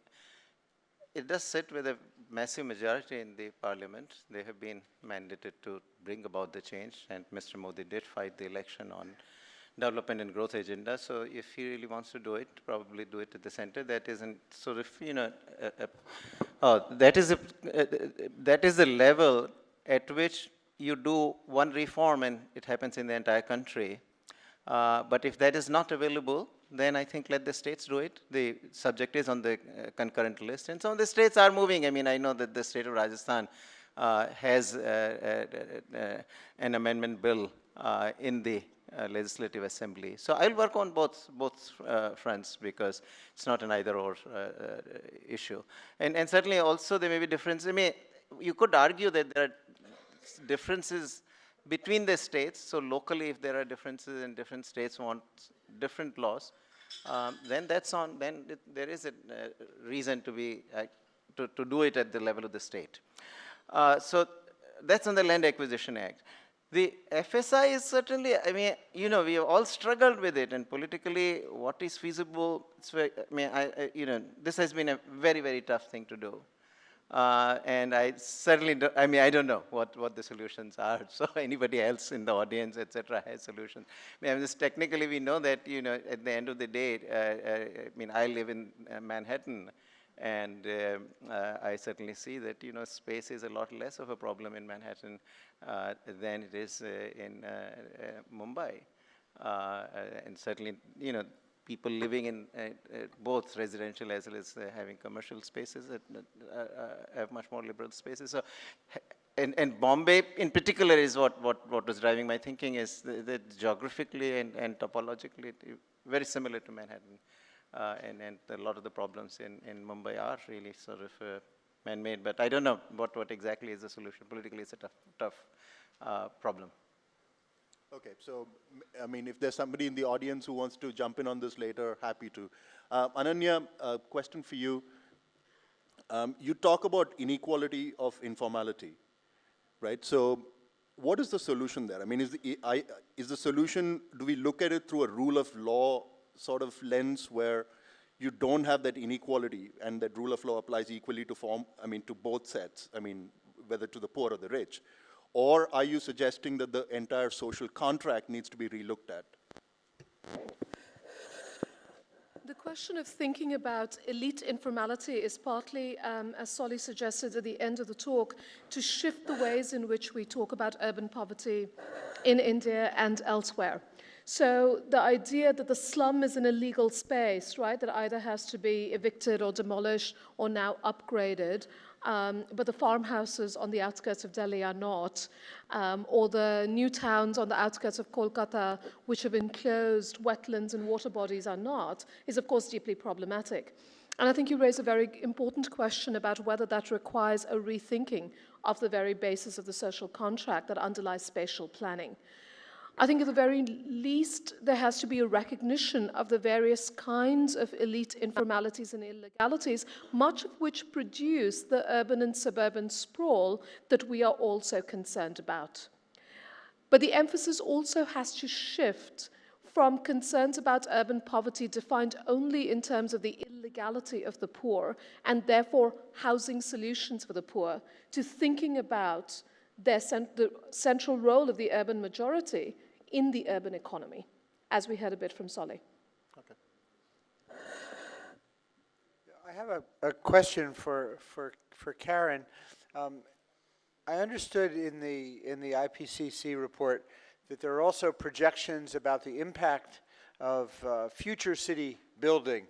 it does sit with a massive majority in the parliament. They have been mandated to bring about the change, and Mr. Modi did fight the election on development and growth agenda. So if he really wants to do it, probably do it at the center. That isn't sort of, you know, that is the level at which you do one reform and it happens in the entire country. But if that is not available, then I think let the states do it. The subject is on the concurrent list, and some of the states are moving. I mean, I know that the state of Rajasthan has an amendment bill in the legislative assembly. So I'll work on both fronts, because it's not an either-or issue. And certainly also there may be differences. I mean, you could argue that there are differences between the states. So locally, if there are differences and different states want different laws, then that's on. Then there is a reason to be to do it at the level of the state. So that's on the Land Acquisition Act. The FSI is certainly, I mean, you know, we have all struggled with it, and politically, what is feasible, it's very, I mean, you know, this has been a very, very tough thing to do. And I certainly don't, I mean, I don't know what the solutions are. So anybody else in the audience, et cetera, has solutions. I mean, just technically, we know that, you know, at the end of the day, I mean, I live in Manhattan, and I certainly see that, you know, space is a lot less of a problem in Manhattan than it is in Mumbai. And certainly, you know, people living in both residential as well as having commercial spaces that have much more liberal spaces. So, and Bombay in particular is what was driving my thinking, is that geographically and topologically very similar to Manhattan. And a lot of the problems in Mumbai are really sort of man-made, but I don't know what exactly is the solution. Politically, it's a tough problem. Okay, so, I mean, if there's somebody in the audience who wants to jump in on this later, happy to. Ananya, a question for you. You talk about inequality of informality, right? So what is the solution there? I mean, is the solution, do we look at it through a rule of law sort of lens where you don't have that inequality and that rule of law applies equally to to both sets, I mean, whether to the poor or the rich? Or are you suggesting that the entire social contract needs to be relooked at? The question of thinking about elite informality is partly, as Solly suggested at the end of the talk, to shift the ways in which we talk about urban poverty in India and elsewhere. So the idea that the slum is an illegal space, right, that either has to be evicted or demolished or now upgraded, but the farmhouses on the outskirts of Delhi are not, or the new towns on the outskirts of Kolkata, which have enclosed wetlands and water bodies, are not, is of course deeply problematic. And I think you raise a very important question about whether that requires a rethinking of the very basis of the social contract that underlies spatial planning. I think at the very least, there has to be a recognition of the various kinds of elite informalities and illegalities, much of which produce the urban and suburban sprawl that we are also concerned about. But the emphasis also has to shift from concerns about urban poverty defined only in terms of the illegality of the poor and therefore housing solutions for the poor to thinking about the central role of the urban majority in the urban economy, as we heard a bit from Solly. Okay. I have a question for Karen. I understood in the IPCC report that there are also projections about the impact of future city building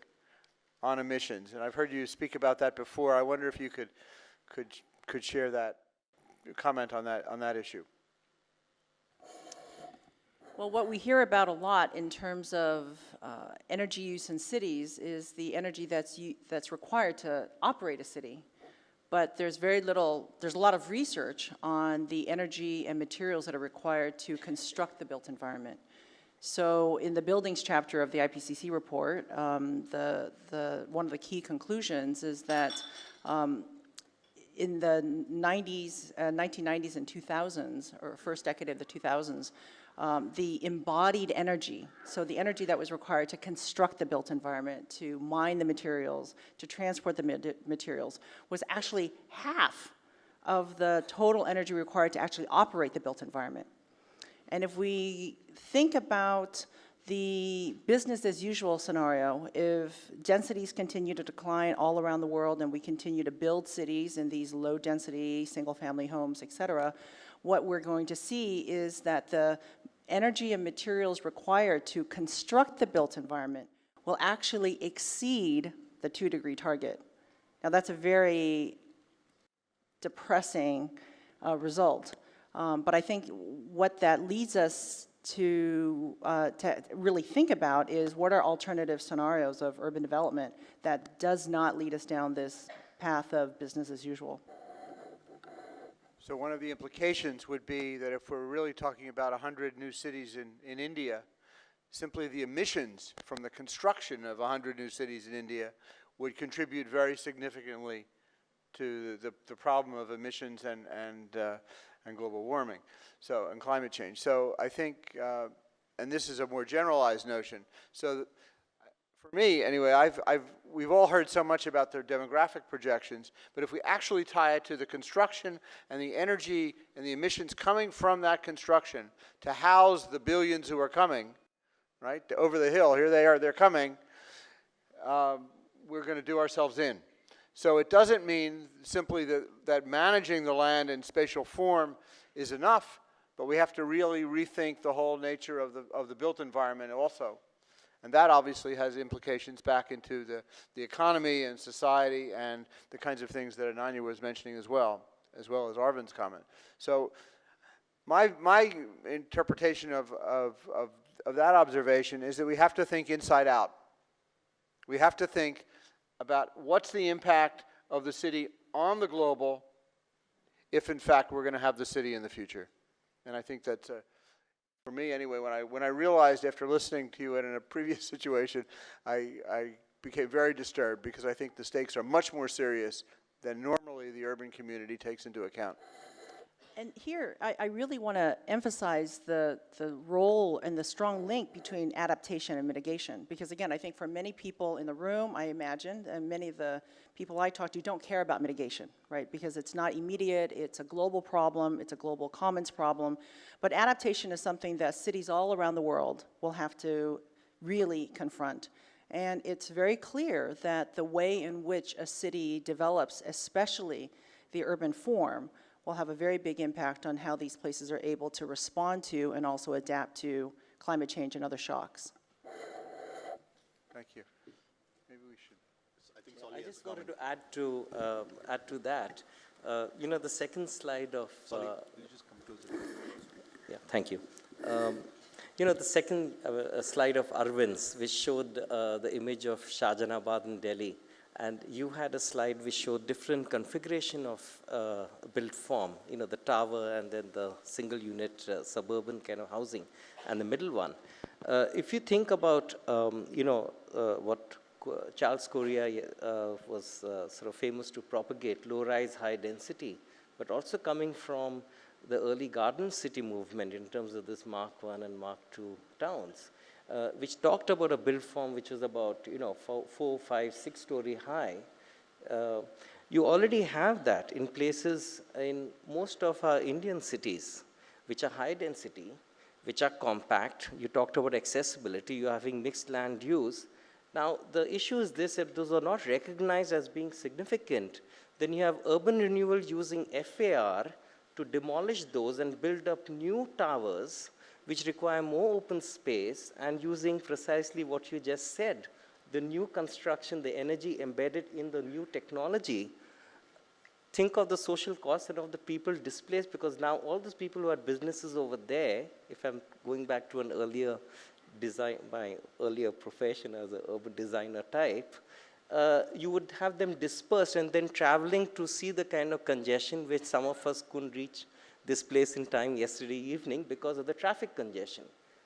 on emissions, and I've heard you speak about that before. I wonder if you could share that, comment on that issue. Well, what we hear about a lot in terms of energy use in cities is the energy that's required to operate a city. But there's a lot of research on the energy and materials that are required to construct the built environment. So in the buildings chapter of the IPCC report, one of the key conclusions is that in the 1990s and 2000s, or first decade of the 2000s, the embodied energy, so the energy that was required to construct the built environment, to mine the materials, to transport the materials, was actually half of the total energy required to actually operate the built environment. And if we think about the business as usual scenario, if densities continue to decline all around the world and we continue to build cities in these low density, single family homes, et cetera, what we're going to see is that the energy and materials required to construct the built environment will actually exceed the 2-degree target. Now that's a very depressing result. But I think what that leads us to really think about is what are alternative scenarios of urban development that does not lead us down this path of business as usual. So one of the implications would be that if we're really talking about 100 new cities in India, simply the emissions from the construction of 100 new cities in India would contribute very significantly to the problem of emissions and global warming, and climate change. So I think, and this is a more generalized notion. So for me, anyway, we've all heard so much about their demographic projections, but if we actually tie it to the construction and the energy and the emissions coming from that construction to house the billions who are coming, right, over the hill, here they are, they're coming, we're going to do ourselves in. So it doesn't mean simply that managing the land in spatial form is enough, but we have to really rethink the whole nature of the built environment also. And that obviously has implications back into the economy and society and the kinds of things that Ananya was mentioning as well as Arvind's comment. So my interpretation of that observation is that we have to think inside out. We have to think about what's the impact of the city on the global if in fact we're going to have the city in the future. And I think that's for me anyway, when I realized after listening to you in a previous situation, I became very disturbed because I think the stakes are much more serious than normally the urban community takes into account. And here, I really want to emphasize the role and the strong link between adaptation and mitigation. Because again, I think for many people in the room, I imagine, and many of the people I talk to don't care about mitigation, right? Because it's not immediate, it's a global problem, it's a global commons problem. But adaptation is something that cities all around the world will have to really confront. And it's very clear that the way in which a city develops, especially the urban form, will have a very big impact on how these places are able to respond to and also adapt to climate change and other shocks. Thank you. Maybe we should. I just wanted to add to that. You know, the second slide of. Sorry, will you just come closer? Yeah, thank you. You know, the second slide of Arvind's, which showed the image of Shahjahanabad in Delhi And you had a slide which showed different configuration of built form, the tower and then the single unit suburban kind of housing and the middle one. If you think about, what Charles Correa was sort of famous to propagate, low-rise, high-density, but also coming from the early Garden City movement in terms of this Mark I and Mark II towns, which talked about a build form which was about 4, 5, 6-story high. You already have that in places in most of our Indian cities, which are high density, which are compact. You talked about accessibility. You're having mixed land use. Now, the issue is this: if those are not recognized as being significant, then you have urban renewal using FAR to demolish those and build up new towers which require more open space, and using precisely what you just said, the new construction, the energy embedded in the new technology. Think of the social cost and of the people displaced, because now all those people who had businesses over there, if I'm going back to an earlier design, my earlier profession as an urban designer type, you would have them dispersed and then traveling to see the kind of congestion which some of us couldn't reach this place in time yesterday evening because of the traffic congestion.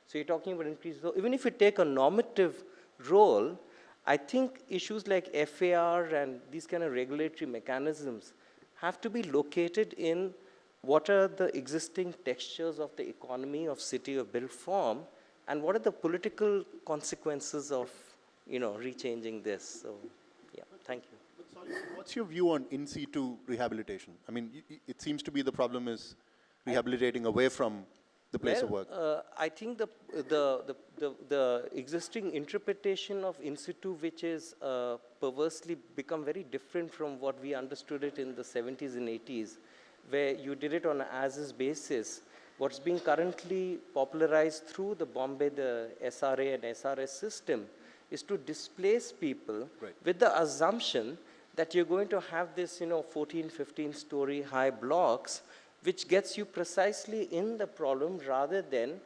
So you're talking about increase. So even if you take a normative role, I think issues like FAR and these kind of regulatory mechanisms have to be located in what are the existing textures of the economy of city of built form, and what are the political consequences of rechanging this. So, yeah, thank you. But sorry, what's your view on in situ rehabilitation? I mean, it seems to be the problem is rehabilitating away from the place of work. I think the existing interpretation of in situ, which is perversely become very different from what we understood it in the 70s and 80s, where you did it on an as-is basis. What's being currently popularized through the Bombay, the SRA and SRS system, is to displace people with the assumption that you're going to have this 14, 15-story high blocks, which gets you precisely in the problem, rather than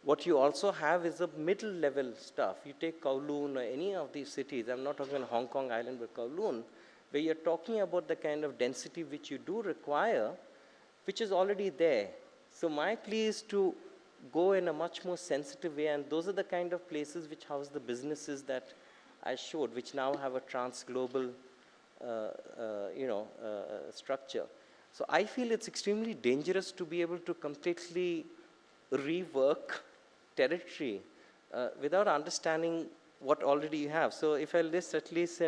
what you also have is a middle level stuff. You take Kowloon or any of these cities, I'm not talking Hong Kong Island, but Kowloon, where you're talking about the kind of density which you do require, which is already there. So my plea is to go in a much more sensitive way, and those are the kind of places which house the businesses that I showed, which now have a trans-global structure. So I feel it's extremely dangerous to be able to completely rework territory without understanding what already you have. So if I list at least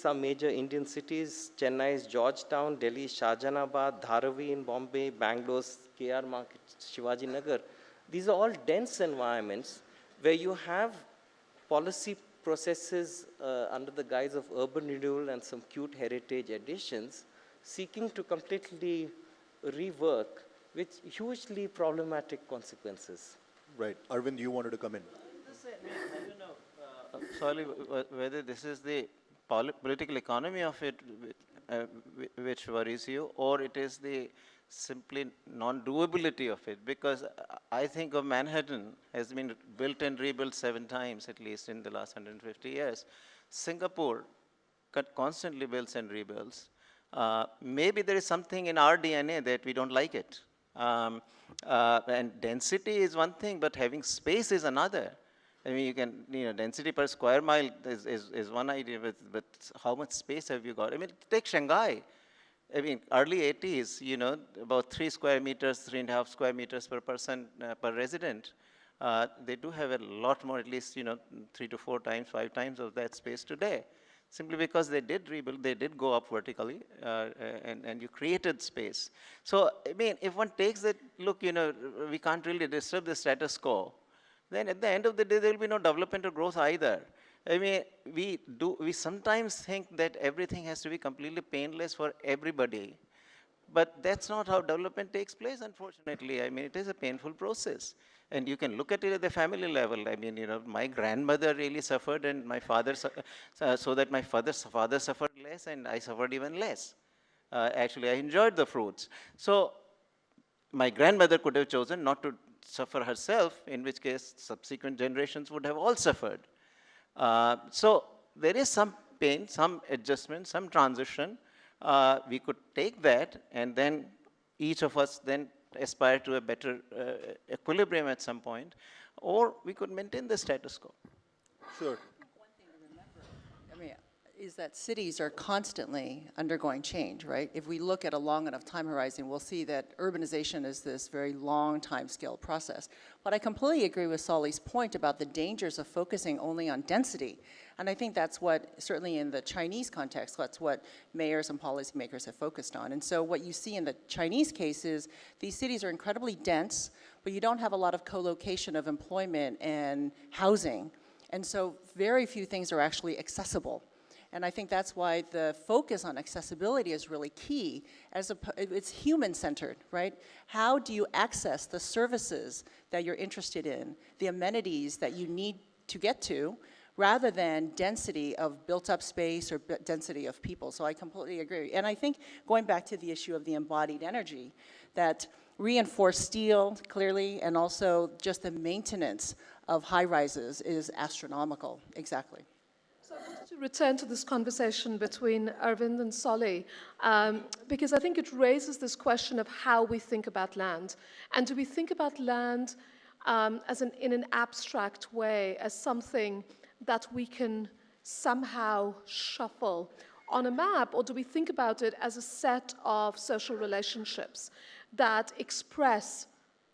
our major Indian cities, Chennai's Georgetown, Delhi's Shahjahanabad, Dharavi in Bombay, Bangalore's KR Market, Shivaji Nagar, these are all dense environments where you have policy processes under the guise of urban renewal and some cute heritage additions, seeking to completely rework with hugely problematic consequences. Right. Arvind, you wanted to come in. I don't know, sorry, whether this is the political economy of it which worries you, or it is the simply non-doability of it, because I think of Manhattan has been built and rebuilt 7 times at least in the last 150 years. Singapore constantly builds and rebuilds. Maybe there is something in our DNA that we don't like it. And density is one thing, but having space is another. I mean, you can, density per square mile is one idea, but how much space have you got? I mean, take Shanghai. I mean, early 80s, about 3 square meters, 3.5 square meters per person, per resident. They do have a lot more, at least, 3 to 4 times, 5 times of that space today. Simply because they did rebuild, they did go up vertically, and you created space. So, I mean, if one takes that, look, we can't really disturb the status quo, then at the end of the day, there will be no development or growth either. I mean, we sometimes think that everything has to be completely painless for everybody, but that's not how development takes place, unfortunately. I mean, it is a painful process. And you can look at it at the family level. I mean, my grandmother really suffered, and my father, so that my father suffered less, and I suffered even less. Actually, I enjoyed the fruits. So my grandmother could have chosen not to suffer herself, in which case subsequent generations would have all suffered. So there is some pain, some adjustment, some transition. We could take that and then each of us then aspire to a better equilibrium at some point, or we could maintain the status quo. Sure. I mean, is that cities are constantly undergoing change, right? If we look at a long enough time horizon, we'll see that urbanization is this very long time scale process. But I completely agree with Soli's point about the dangers of focusing only on density. And I think that's what, certainly in the Chinese context, that's what mayors and policymakers have focused on. And so what you see in the Chinese case is these cities are incredibly dense, but you don't have a lot of co-location of employment and housing. And so very few things are actually accessible. And I think that's why the focus on accessibility is really key. It's human-centered, right? How do you access the services that you're interested in, the amenities that you need to get to, rather than density of built-up space or density of people? So I completely agree. And I think going back to the issue of the embodied energy, that reinforced steel, clearly, and also just the maintenance of high-rises is astronomical, exactly. So I wanted to return to this conversation between Arvind and Soli, because I think it raises this question of how we think about land. And do we think about land in an abstract way, as something that we can somehow shuffle on a map, or do we think about it as a set of social relationships that express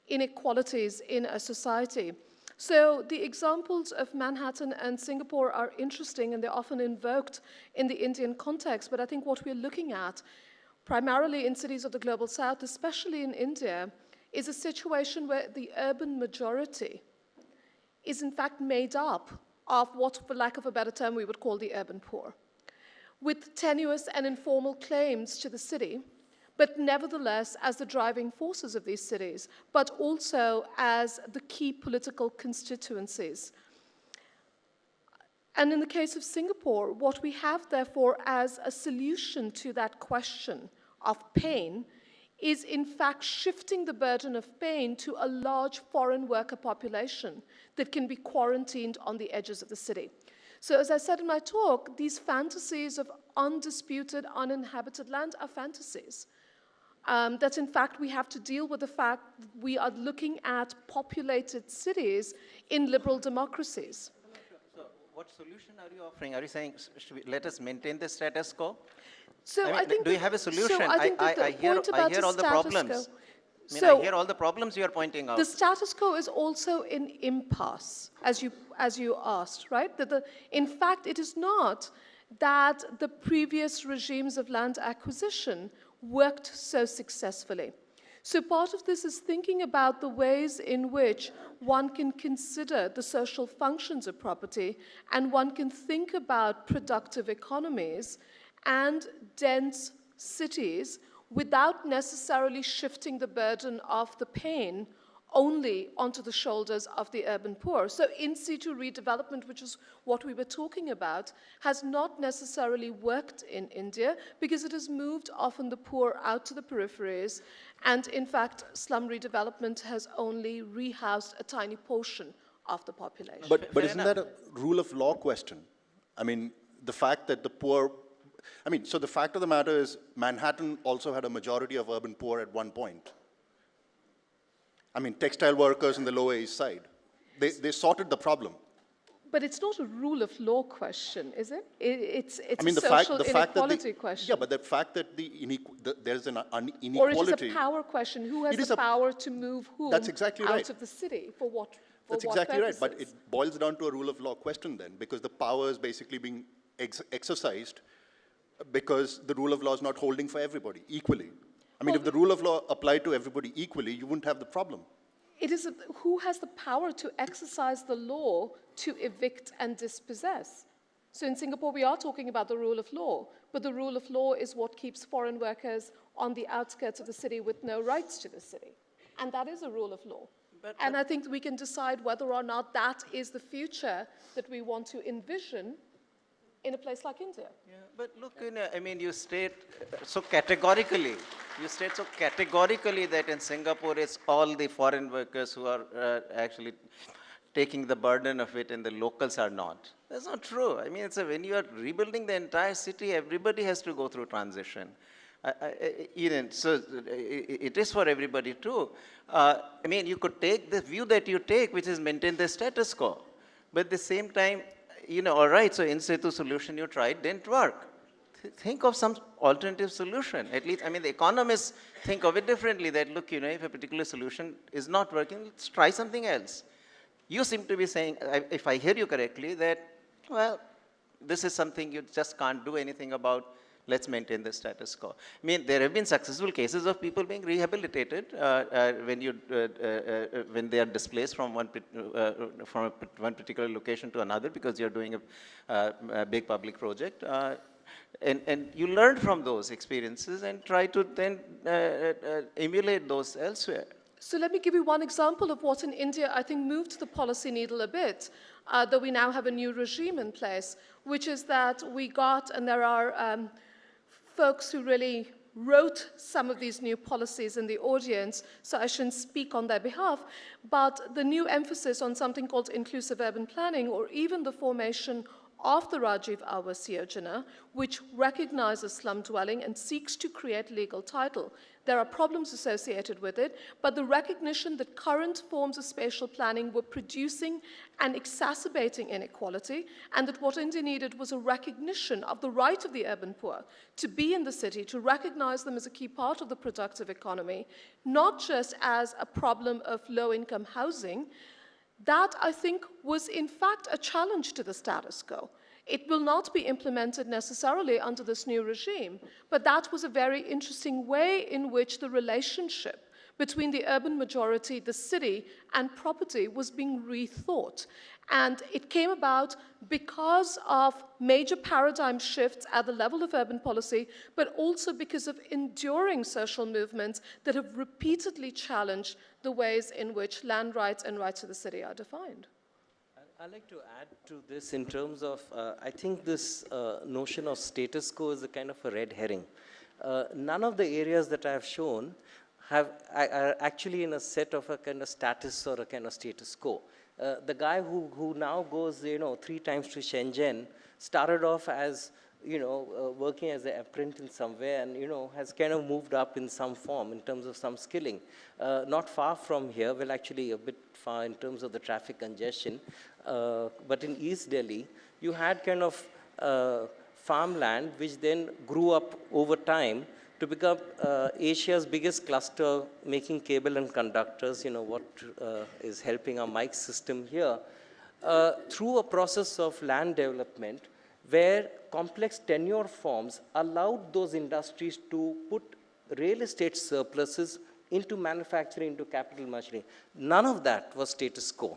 inequalities in a society? So the examples of Manhattan and Singapore are interesting, and they're often invoked in the Indian context, but I think what we're looking at, primarily in cities of the global south, especially in India, is a situation where the urban majority is in fact made up of what, for lack of a better term, we would call the urban poor, with tenuous and informal claims to the city, but nevertheless as the driving forces of these cities, but also as the key political constituencies. And in the case of Singapore, what we have, therefore, as a solution to that question of pain is, in fact, shifting the burden of pain to a large foreign worker population that can be quarantined on the edges of the city. So as I said in my talk, these fantasies of undisputed, uninhabited land are fantasies. That in fact we have to deal with the fact that we are looking at populated cities in liberal democracies. So what solution are you offering? Are you saying, let us maintain the status quo? So I mean, do you have a solution? So I think that the point about I hear all the problems. I hear all the problems you are pointing out. The status quo is also an impasse, as you asked, right? In fact, it is not that the previous regimes of land acquisition worked so successfully. So part of this is thinking about the ways in which one can consider the social functions of property, and one can think about productive economies and dense cities without necessarily shifting the burden of the pain only onto the shoulders of the urban poor. So in situ redevelopment, which is what we were talking about, has not necessarily worked in India because it has moved often the poor out to the peripheries, and in fact slum redevelopment has only rehoused a tiny portion of the population. But isn't that a rule of law question? I mean, the fact that the poor, so the fact of the matter is Manhattan also had a majority of urban poor at one point. Textile workers in the Lower East Side. They sorted the problem. But it's not a rule of law question, is it? It's a the social fact inequality question. Yeah, but the fact that there's an inequality. Or it is a power question. Who has the power to move whom That's exactly out right. of the city? For what? That's exactly right. But it boils down to a rule of law question then, because the power is basically being exercised because the rule of law is not holding for everybody equally. If the rule of law applied to everybody equally, you wouldn't have the problem. It is who has the power to exercise the law to evict and dispossess. So in Singapore, we are talking about the rule of law, but the rule of law is what keeps foreign workers on the outskirts of the city with no rights to the city. And that is a rule of law. And I think we can decide whether or not that is the future that we want to envision in a place like India. Yeah, but look, you state so categorically, that in Singapore it's all the foreign workers who are actually taking the burden of it and the locals are not. That's not true. I mean, when you are rebuilding the entire city, everybody has to go through transition. It is for everybody too. I mean, you could take the view that you take, which is maintain the status quo. But at the same time, all right, so in situ solution you tried, didn't work. Think of some alternative solution. At least, I mean, the economists think of it differently, that look, if a particular solution is not working, let's try something else. You seem to be saying, if I hear you correctly, that, well, this is something you just can't do anything about. Let's maintain the status quo. I mean, there have been successful cases of people being rehabilitated when they are displaced from one particular location to another because you're doing a big public project. And you learn from those experiences and try to then emulate those elsewhere. So let me give you one example of what in India I think moved the policy needle a bit, though we now have a new regime in place, which is that we got, and there are folks who really wrote some of these new policies in the audience, so I shouldn't speak on their behalf, but the new emphasis on something called inclusive urban planning, or even the formation of the Rajiv Awas Yojana, which recognizes slum dwelling and seeks to create legal title. There are problems associated with it, but the recognition that current forms of spatial planning were producing and exacerbating inequality, and that what India needed was a recognition of the right of the urban poor to be in the city, to recognize them as a key part of the productive economy, not just as a problem of low-income housing. That, I think, was in fact a challenge to the status quo. It will not be implemented necessarily under this new regime, but that was a very interesting way in which the relationship between the urban majority, the city, and property was being rethought. And it came about because of major paradigm shifts at the level of urban policy, but also because of enduring social movements that have repeatedly challenged the ways in which land rights and rights of the city are defined. I'd like to add to this in terms of, I think this notion of status quo is a kind of a red herring. None of the areas that I have shown are actually in a set of a kind of status or a kind of status quo. The guy who now goes, 3 times to Shenzhen started off as, working as an apprentice somewhere and, has kind of moved up in some form in terms of some skilling. Not far from here, well, actually a bit far in terms of the traffic congestion, but in East Delhi, you had kind of farmland which then grew up over time to become Asia's biggest cluster making cable and conductors, what is helping our mic system here, through a process of land development where complex tenure forms allowed those industries to put real estate surpluses into manufacturing, into capital machinery. None of that was status quo.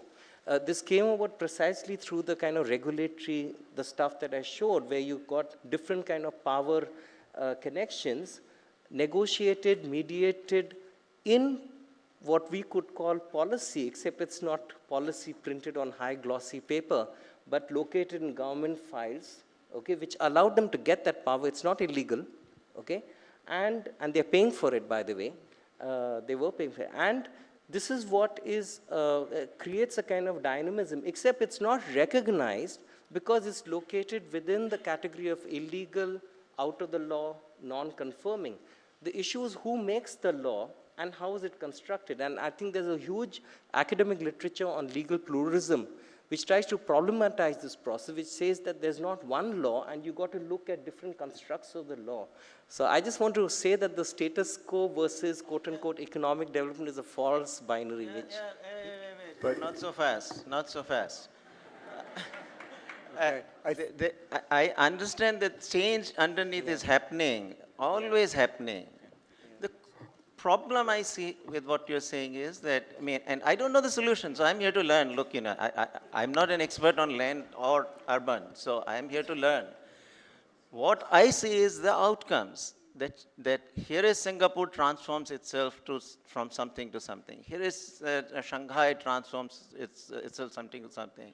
This came about precisely through the kind of regulatory, the stuff that I showed, where you got different kind of power connections, negotiated, mediated in what we could call policy, except it's not policy printed on high glossy paper, but located in government files, okay, which allowed them to get that power. It's not illegal, okay, and they're paying for it, by the way. They were paying for it. And this is what creates a kind of dynamism, except it's not recognized because it's located within the category of illegal, out of the law, non-conforming. The issue is who makes the law and how is it constructed. And I think there's a huge academic literature on legal pluralism which tries to problematize this process, which says that there's not one law and you got to look at different constructs of the law. So I just want to say that the status quo versus quote-unquote economic development is a false binary. But not so fast, not so fast. I understand that change underneath is happening, always happening. The problem I see with what you're saying is that, and I don't know the solution, so I'm here to learn. Look, I'm not an expert on land or urban, so I'm here to learn. What I see is the outcomes, that here is Singapore transforms itself from something to something. Here is Shanghai transforms itself something to something.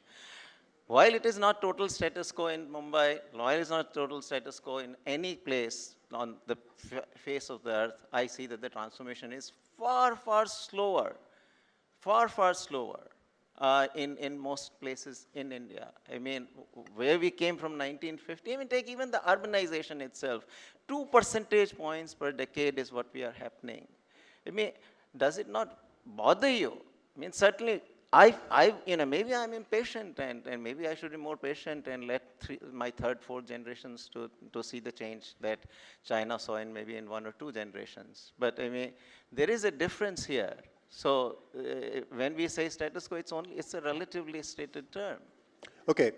While it is not total status quo in Mumbai, while it is not total status quo in any place on the face of the earth, I see that the transformation is far, far slower, far, far slower. in most places in India. I mean, where we came from 1950, I mean, take even the urbanization itself. 2 percentage points per decade is what we are happening. I mean, does it not bother you? I mean, certainly, maybe I'm impatient and maybe I should be more patient and let my third, fourth generations to see the change that China saw in maybe in 1 or 2 generations. But I mean, there is a difference here. So when we say status quo, it's a relatively stated term. Okay,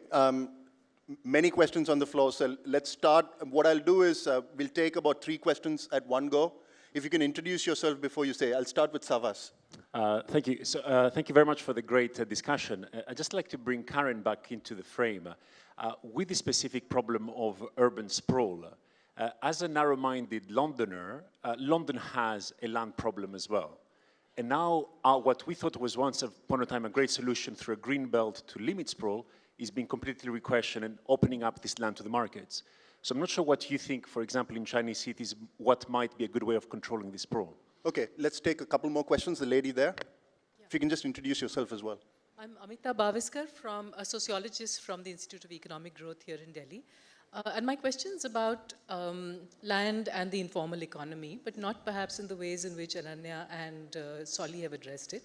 many questions on the floor, so let's start. What I'll do is we'll take about 3 questions at one go. If you can introduce yourself before you say, I'll start with Savas. Thank you. So, thank you very much for the great discussion. I'd just like to bring Karen back into the frame with the specific problem of urban sprawl. As a narrow-minded Londoner, London has a land problem as well. And now what we thought was once upon a time a great solution through a green belt to limit sprawl is being completely re-questioned and opening up this land to the markets. So I'm not sure what you think, for example, in Chinese cities, what might be a good way of controlling this sprawl. Okay, let's take a couple more questions. The lady there. Yeah. If you can just introduce yourself as well. I'm Amita Bhaviskar, a sociologist from the Institute of Economic Growth here in Delhi. And my question is about land and the informal economy, but not perhaps in the ways in which Ananya and Solly have addressed it.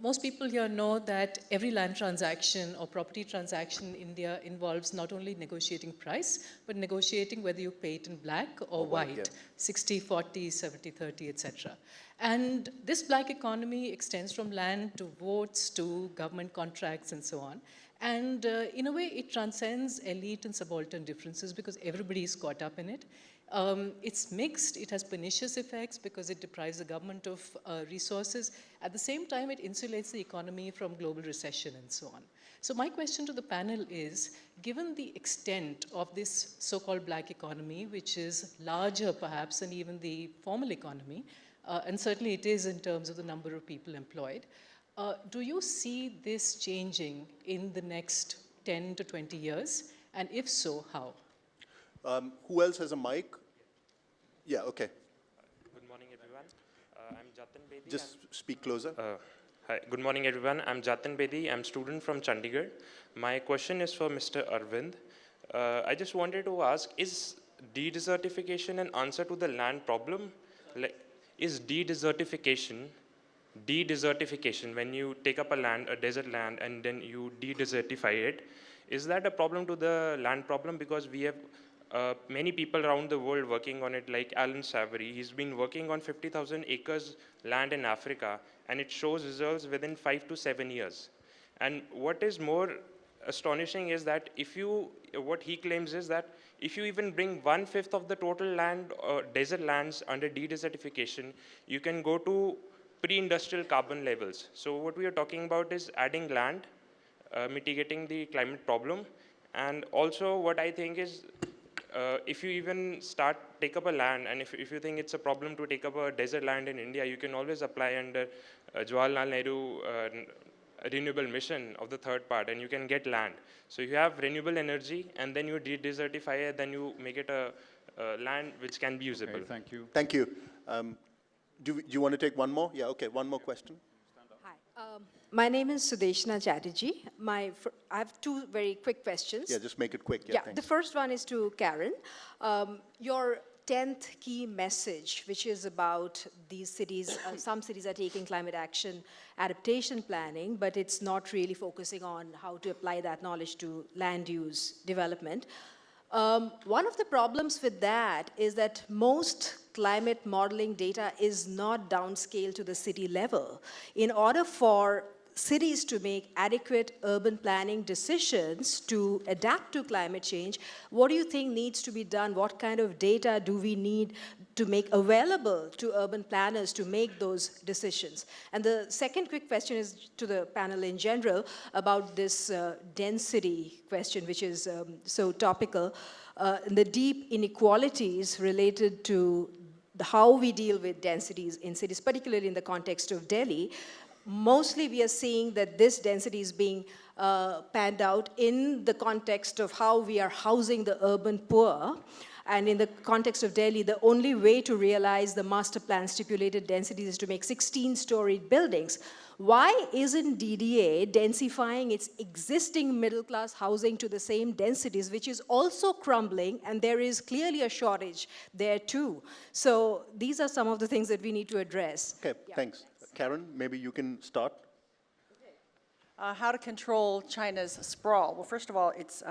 Most people here know that every land transaction or property transaction in India involves not only negotiating price, but negotiating whether you pay it in black or white, yeah. 60, 40, 70, 30, etc. And this black economy extends from land to votes to government contracts and so on. And in a way, it transcends elite and subaltern differences because everybody is caught up in it. It's mixed, it has pernicious effects because it deprives the government of resources. At the same time, it insulates the economy from global recession and so on. So my question to the panel is, given the extent of this so-called black economy, which is larger perhaps than even the formal economy, and certainly it is in terms of the number of people employed, do you see this changing in the next 10 to 20 years? And if so, how? Who else has a mic? Yeah, okay. Good morning, everyone. I'm Jatin Bedi. Just speak closer. Hi, good morning, everyone. I'm Jatin Bedi. I'm a student from Chandigarh. My question is for Mr. Arvind. I just wanted to ask, is de-desertification an answer to the land problem? Like, is de-desertification, when you take up a desert land, and then you de-desertify it, is that a problem to the land problem? Because we have many people around the world working on it, like Alan Savory. He's been working on 50,000 acres land in Africa, and it shows results within 5 to 7 years. And what is more astonishing is that what he claims is that if you even bring 1/5 of the total land, desert lands under de-desertification, you can go to pre-industrial carbon levels. So what we are talking about is adding land, mitigating the climate problem, and also what I think is, if you even take up a land, and if you think it's a problem to take up a desert land in India, you can always apply under Jawaharlal Nehru renewable mission of the third part, and you can get land. So you have renewable energy, and then you de-desertify it, then you make it a land which can be usable. Okay, thank you. Thank you. Do you want to take one more? Yeah, okay, one more question. Hi. My name is Sudeshna Chatterjee. I have 2 very quick questions. Yeah, just make it quick. Yeah, thanks. The first one is to Karen. Your 10th key message, which is about these cities, some cities are taking climate action adaptation planning, but it's not really focusing on how to apply that knowledge to land use development. One of the problems with that is that most climate modeling data is not downscaled to the city level. In order for cities to make adequate urban planning decisions to adapt to climate change, what do you think needs to be done? What kind of data do we need to make available to urban planners to make those decisions? And the second quick question is to the panel in general about this density question, which is so topical. The deep inequalities related to how we deal with densities in cities, particularly in the context of Delhi. Mostly we are seeing that this density is being panned out in the context of how we are housing the urban poor. And in the context of Delhi, the only way to realize the master plan stipulated densities is to make 16-storied buildings. Why isn't DDA densifying its existing middle-class housing to the same densities, which is also crumbling, and there is clearly a shortage there too? So these are some of the things that we need to address. Okay, thanks. Karen, maybe you can start. How to control China's sprawl? Well, first of all, it's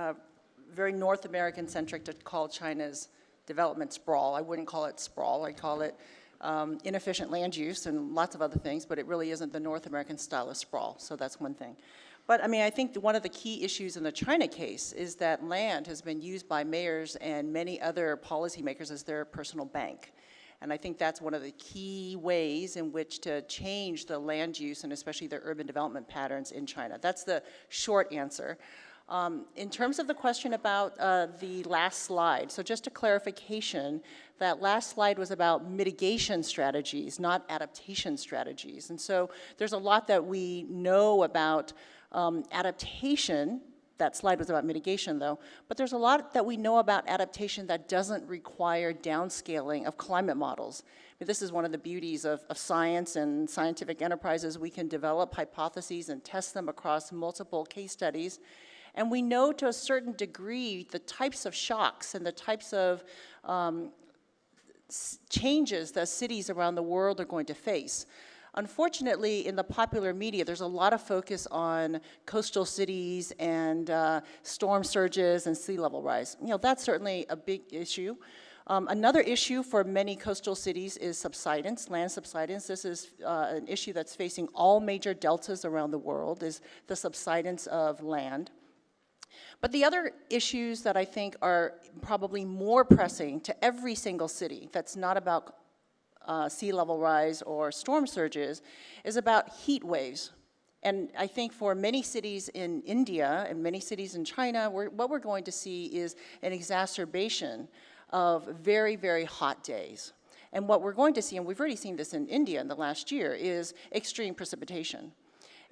very North American-centric to call China's development sprawl. I wouldn't call it sprawl. I call it inefficient land use and lots of other things, but it really isn't the North American style of sprawl, so that's one thing. But I mean, I think one of the key issues in the China case is that land has been used by mayors and many other policymakers as their personal bank. And I think that's one of the key ways in which to change the land use and especially the urban development patterns in China. That's the short answer. In terms of the question about the last slide, so just a clarification, that last slide was about mitigation strategies, not adaptation strategies. And so there's a lot that we know about adaptation. That slide was about mitigation, though. But there's a lot that we know about adaptation that doesn't require downscaling of climate models. I mean, this is one of the beauties of science and scientific enterprises. We can develop hypotheses and test them across multiple case studies. And we know to a certain degree the types of shocks and the types of changes that cities around the world are going to face. Unfortunately, in the popular media, there's a lot of focus on coastal cities and storm surges and sea level rise. You know, that's certainly a big issue. Another issue for many coastal cities is subsidence, land subsidence. This is an issue that's facing all major deltas around the world, is the subsidence of land. But the other issues that I think are probably more pressing to every single city that's not about sea level rise or storm surges is about heat waves. And I think for many cities in India and many cities in China, what we're going to see is an exacerbation of very, very hot days. And what we're going to see, and we've already seen this in India in the last year, is extreme precipitation.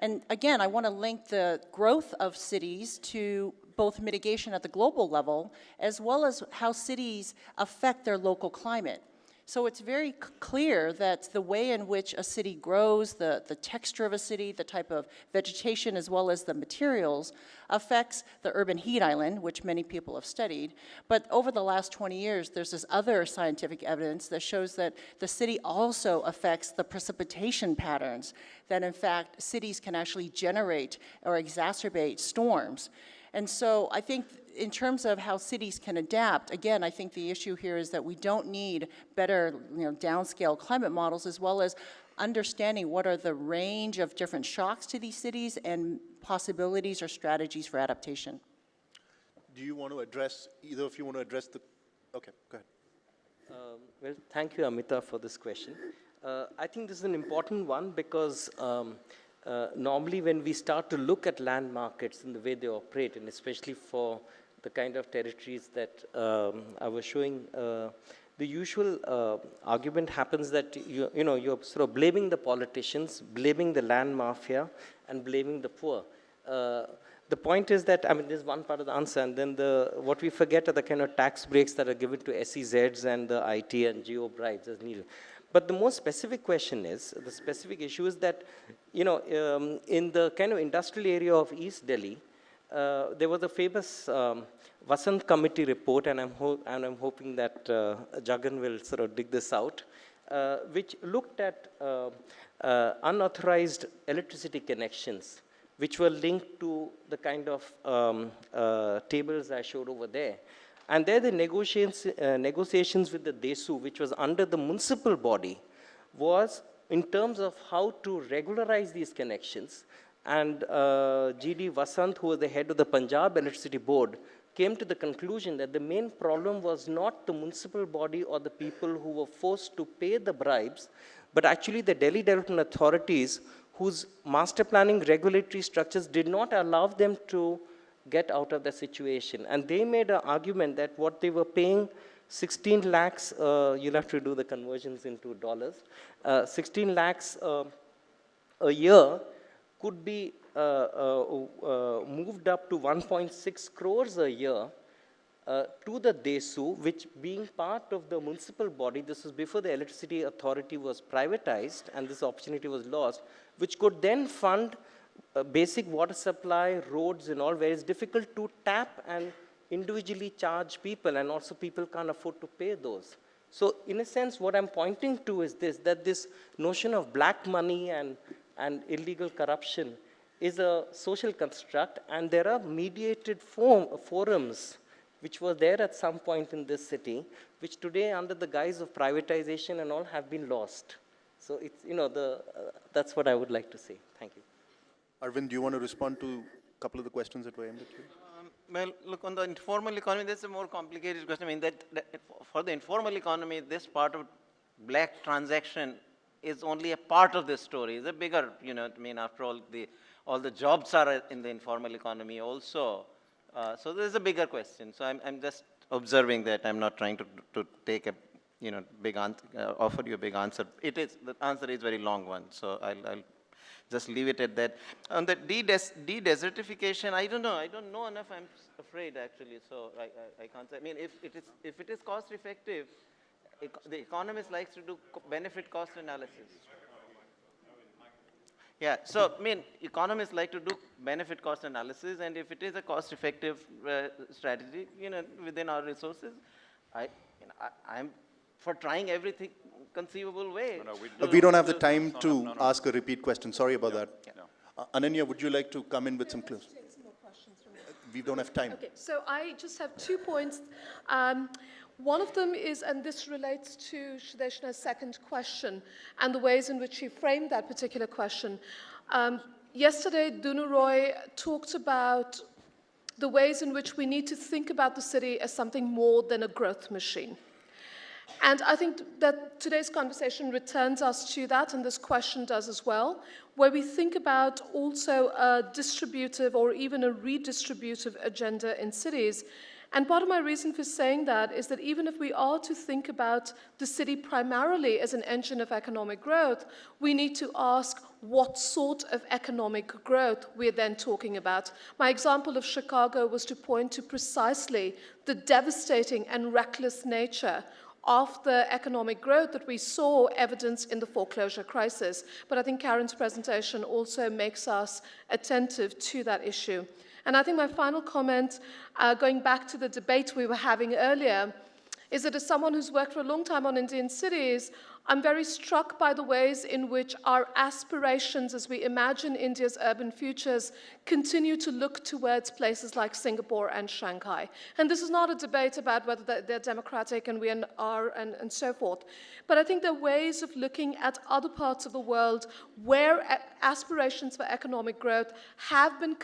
And again, I want to link the growth of cities to both mitigation at the global level, as well as how cities affect their local climate. So it's very clear that the way in which a city grows, the texture of a city, the type of vegetation, as well as the materials, affects the urban heat island, which many people have studied. But over the last 20 years, there's this other scientific evidence that shows that the city also affects the precipitation patterns, that in fact, cities can actually generate or exacerbate storms. And so I think in terms of how cities can adapt, again, I think the issue here is that we don't need better, downscale climate models, as well as understanding what are the range of different shocks to these cities and possibilities or strategies for adaptation. Do you want to address, either of you want to address the, okay, go ahead. Well, thank you, Amita, for this question. I think this is an important one because normally when we start to look at land markets and the way they operate, and especially for the kind of territories that I was showing, the usual argument happens that you're sort of blaming the politicians, blaming the land mafia, and blaming the poor. The point is that, I mean, there's one part of the answer, and then what we forget are the kind of tax breaks that are given to SEZs and the IT and geo bribes as needed. But the more specific question is, the specific issue is that, in the kind of industrial area of East Delhi, there was a famous Vasant Committee report, and I'm hoping that Jagan will sort of dig this out, which looked at unauthorized electricity connections, which were linked to the kind of tables I showed over there. And there the negotiations with the DESU, which was under the municipal body, was in terms of how to regularize these connections. And G.D. Vasant, who was the head of the Punjab Electricity Board, came to the conclusion that the main problem was not the municipal body or the people who were forced to pay the bribes, but actually the Delhi Development Authorities, whose master planning regulatory structures did not allow them to get out of the situation. And they made an argument that what they were paying 16 lakhs, you'll have to do the conversions into dollars, 16 lakhs a year could be moved up to 1.6 crores a year to the DESU, which being part of the municipal body, this was before the electricity authority was privatized and this opportunity was lost, which could then fund basic water supply, roads and all, where it's difficult to tap and individually charge people, and also people can't afford to pay those. So in a sense, what I'm pointing to is this, that this notion of black money and illegal corruption is a social construct, and there are mediated forums which were there at some point in this city, which today under the guise of privatization and all have been lost. So it's, that's what I would like to say. Thank you. Arvind, do you want to respond to a couple of the questions that were aimed at you? Well, look, on the informal economy, that's a more complicated question. I mean, that for the informal economy, this part of black transaction is only a part of this story. It's a bigger, after all the jobs are in the informal economy also. So there's a bigger question. So I'm just observing that. I'm not trying to take a, big answer, offer you a big answer. The answer is a very long one. So I'll just leave it at that. On the de-desertification, I don't know. I don't know enough. I'm afraid, actually. So I can't say. I mean, if it is cost effective, the economist likes to do benefit cost analysis. Yeah, so economists like to do benefit cost analysis, and if it is a cost effective strategy, within our resources, I'm for trying everything conceivable way. We don't have the time to ask a repeat question. Sorry about that. Ananya, would you like to come in with some clues? We don't have time. Okay, so I just have 2 points. One of them is, and this relates to Shadeshna's second question and the ways in which she framed that particular question. Yesterday, Dunu Roy talked about the ways in which we need to think about the city as something more than a growth machine. And I think that today's conversation returns us to that, and this question does as well, where we think about also a distributive or even a redistributive agenda in cities. And part of my reason for saying that is that even if we are to think about the city primarily as an engine of economic growth, we need to ask what sort of economic growth we're then talking about. My example of Chicago was to point to precisely the devastating and reckless nature of the economic growth that we saw evidenced in the foreclosure crisis. But I think Karen's presentation also makes us attentive to that issue. And I think my final comment, going back to the debate we were having earlier, is that as someone who's worked for a long time on Indian cities, I'm very struck by the ways in which our aspirations as we imagine India's urban futures continue to look towards places like Singapore and Shanghai. And this is not a debate about whether they're democratic and we are and so forth. But I think there are ways of looking at other parts of the world where aspirations for economic growth have been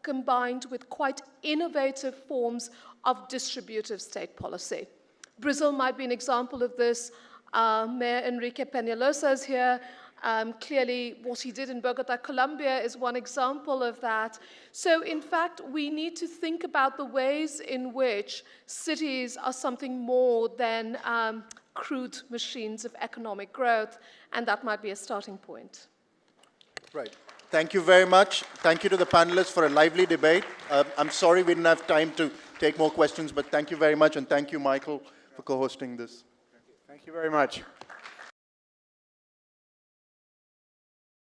combined with quite innovative forms of distributive state policy. Brazil might be an example of this. Mayor Enrique Peñalosa is here. Clearly, what he did in Bogota, Colombia is one example of that. So, in fact, we need to think about the ways in which cities are something more than crude machines of economic growth, and that might be a starting point. Right. Thank you very much. Thank you to the panelists for a lively debate. I'm sorry we didn't have time to take more questions, but thank you very much, and thank you, Michael, for co-hosting this. Thank you very much.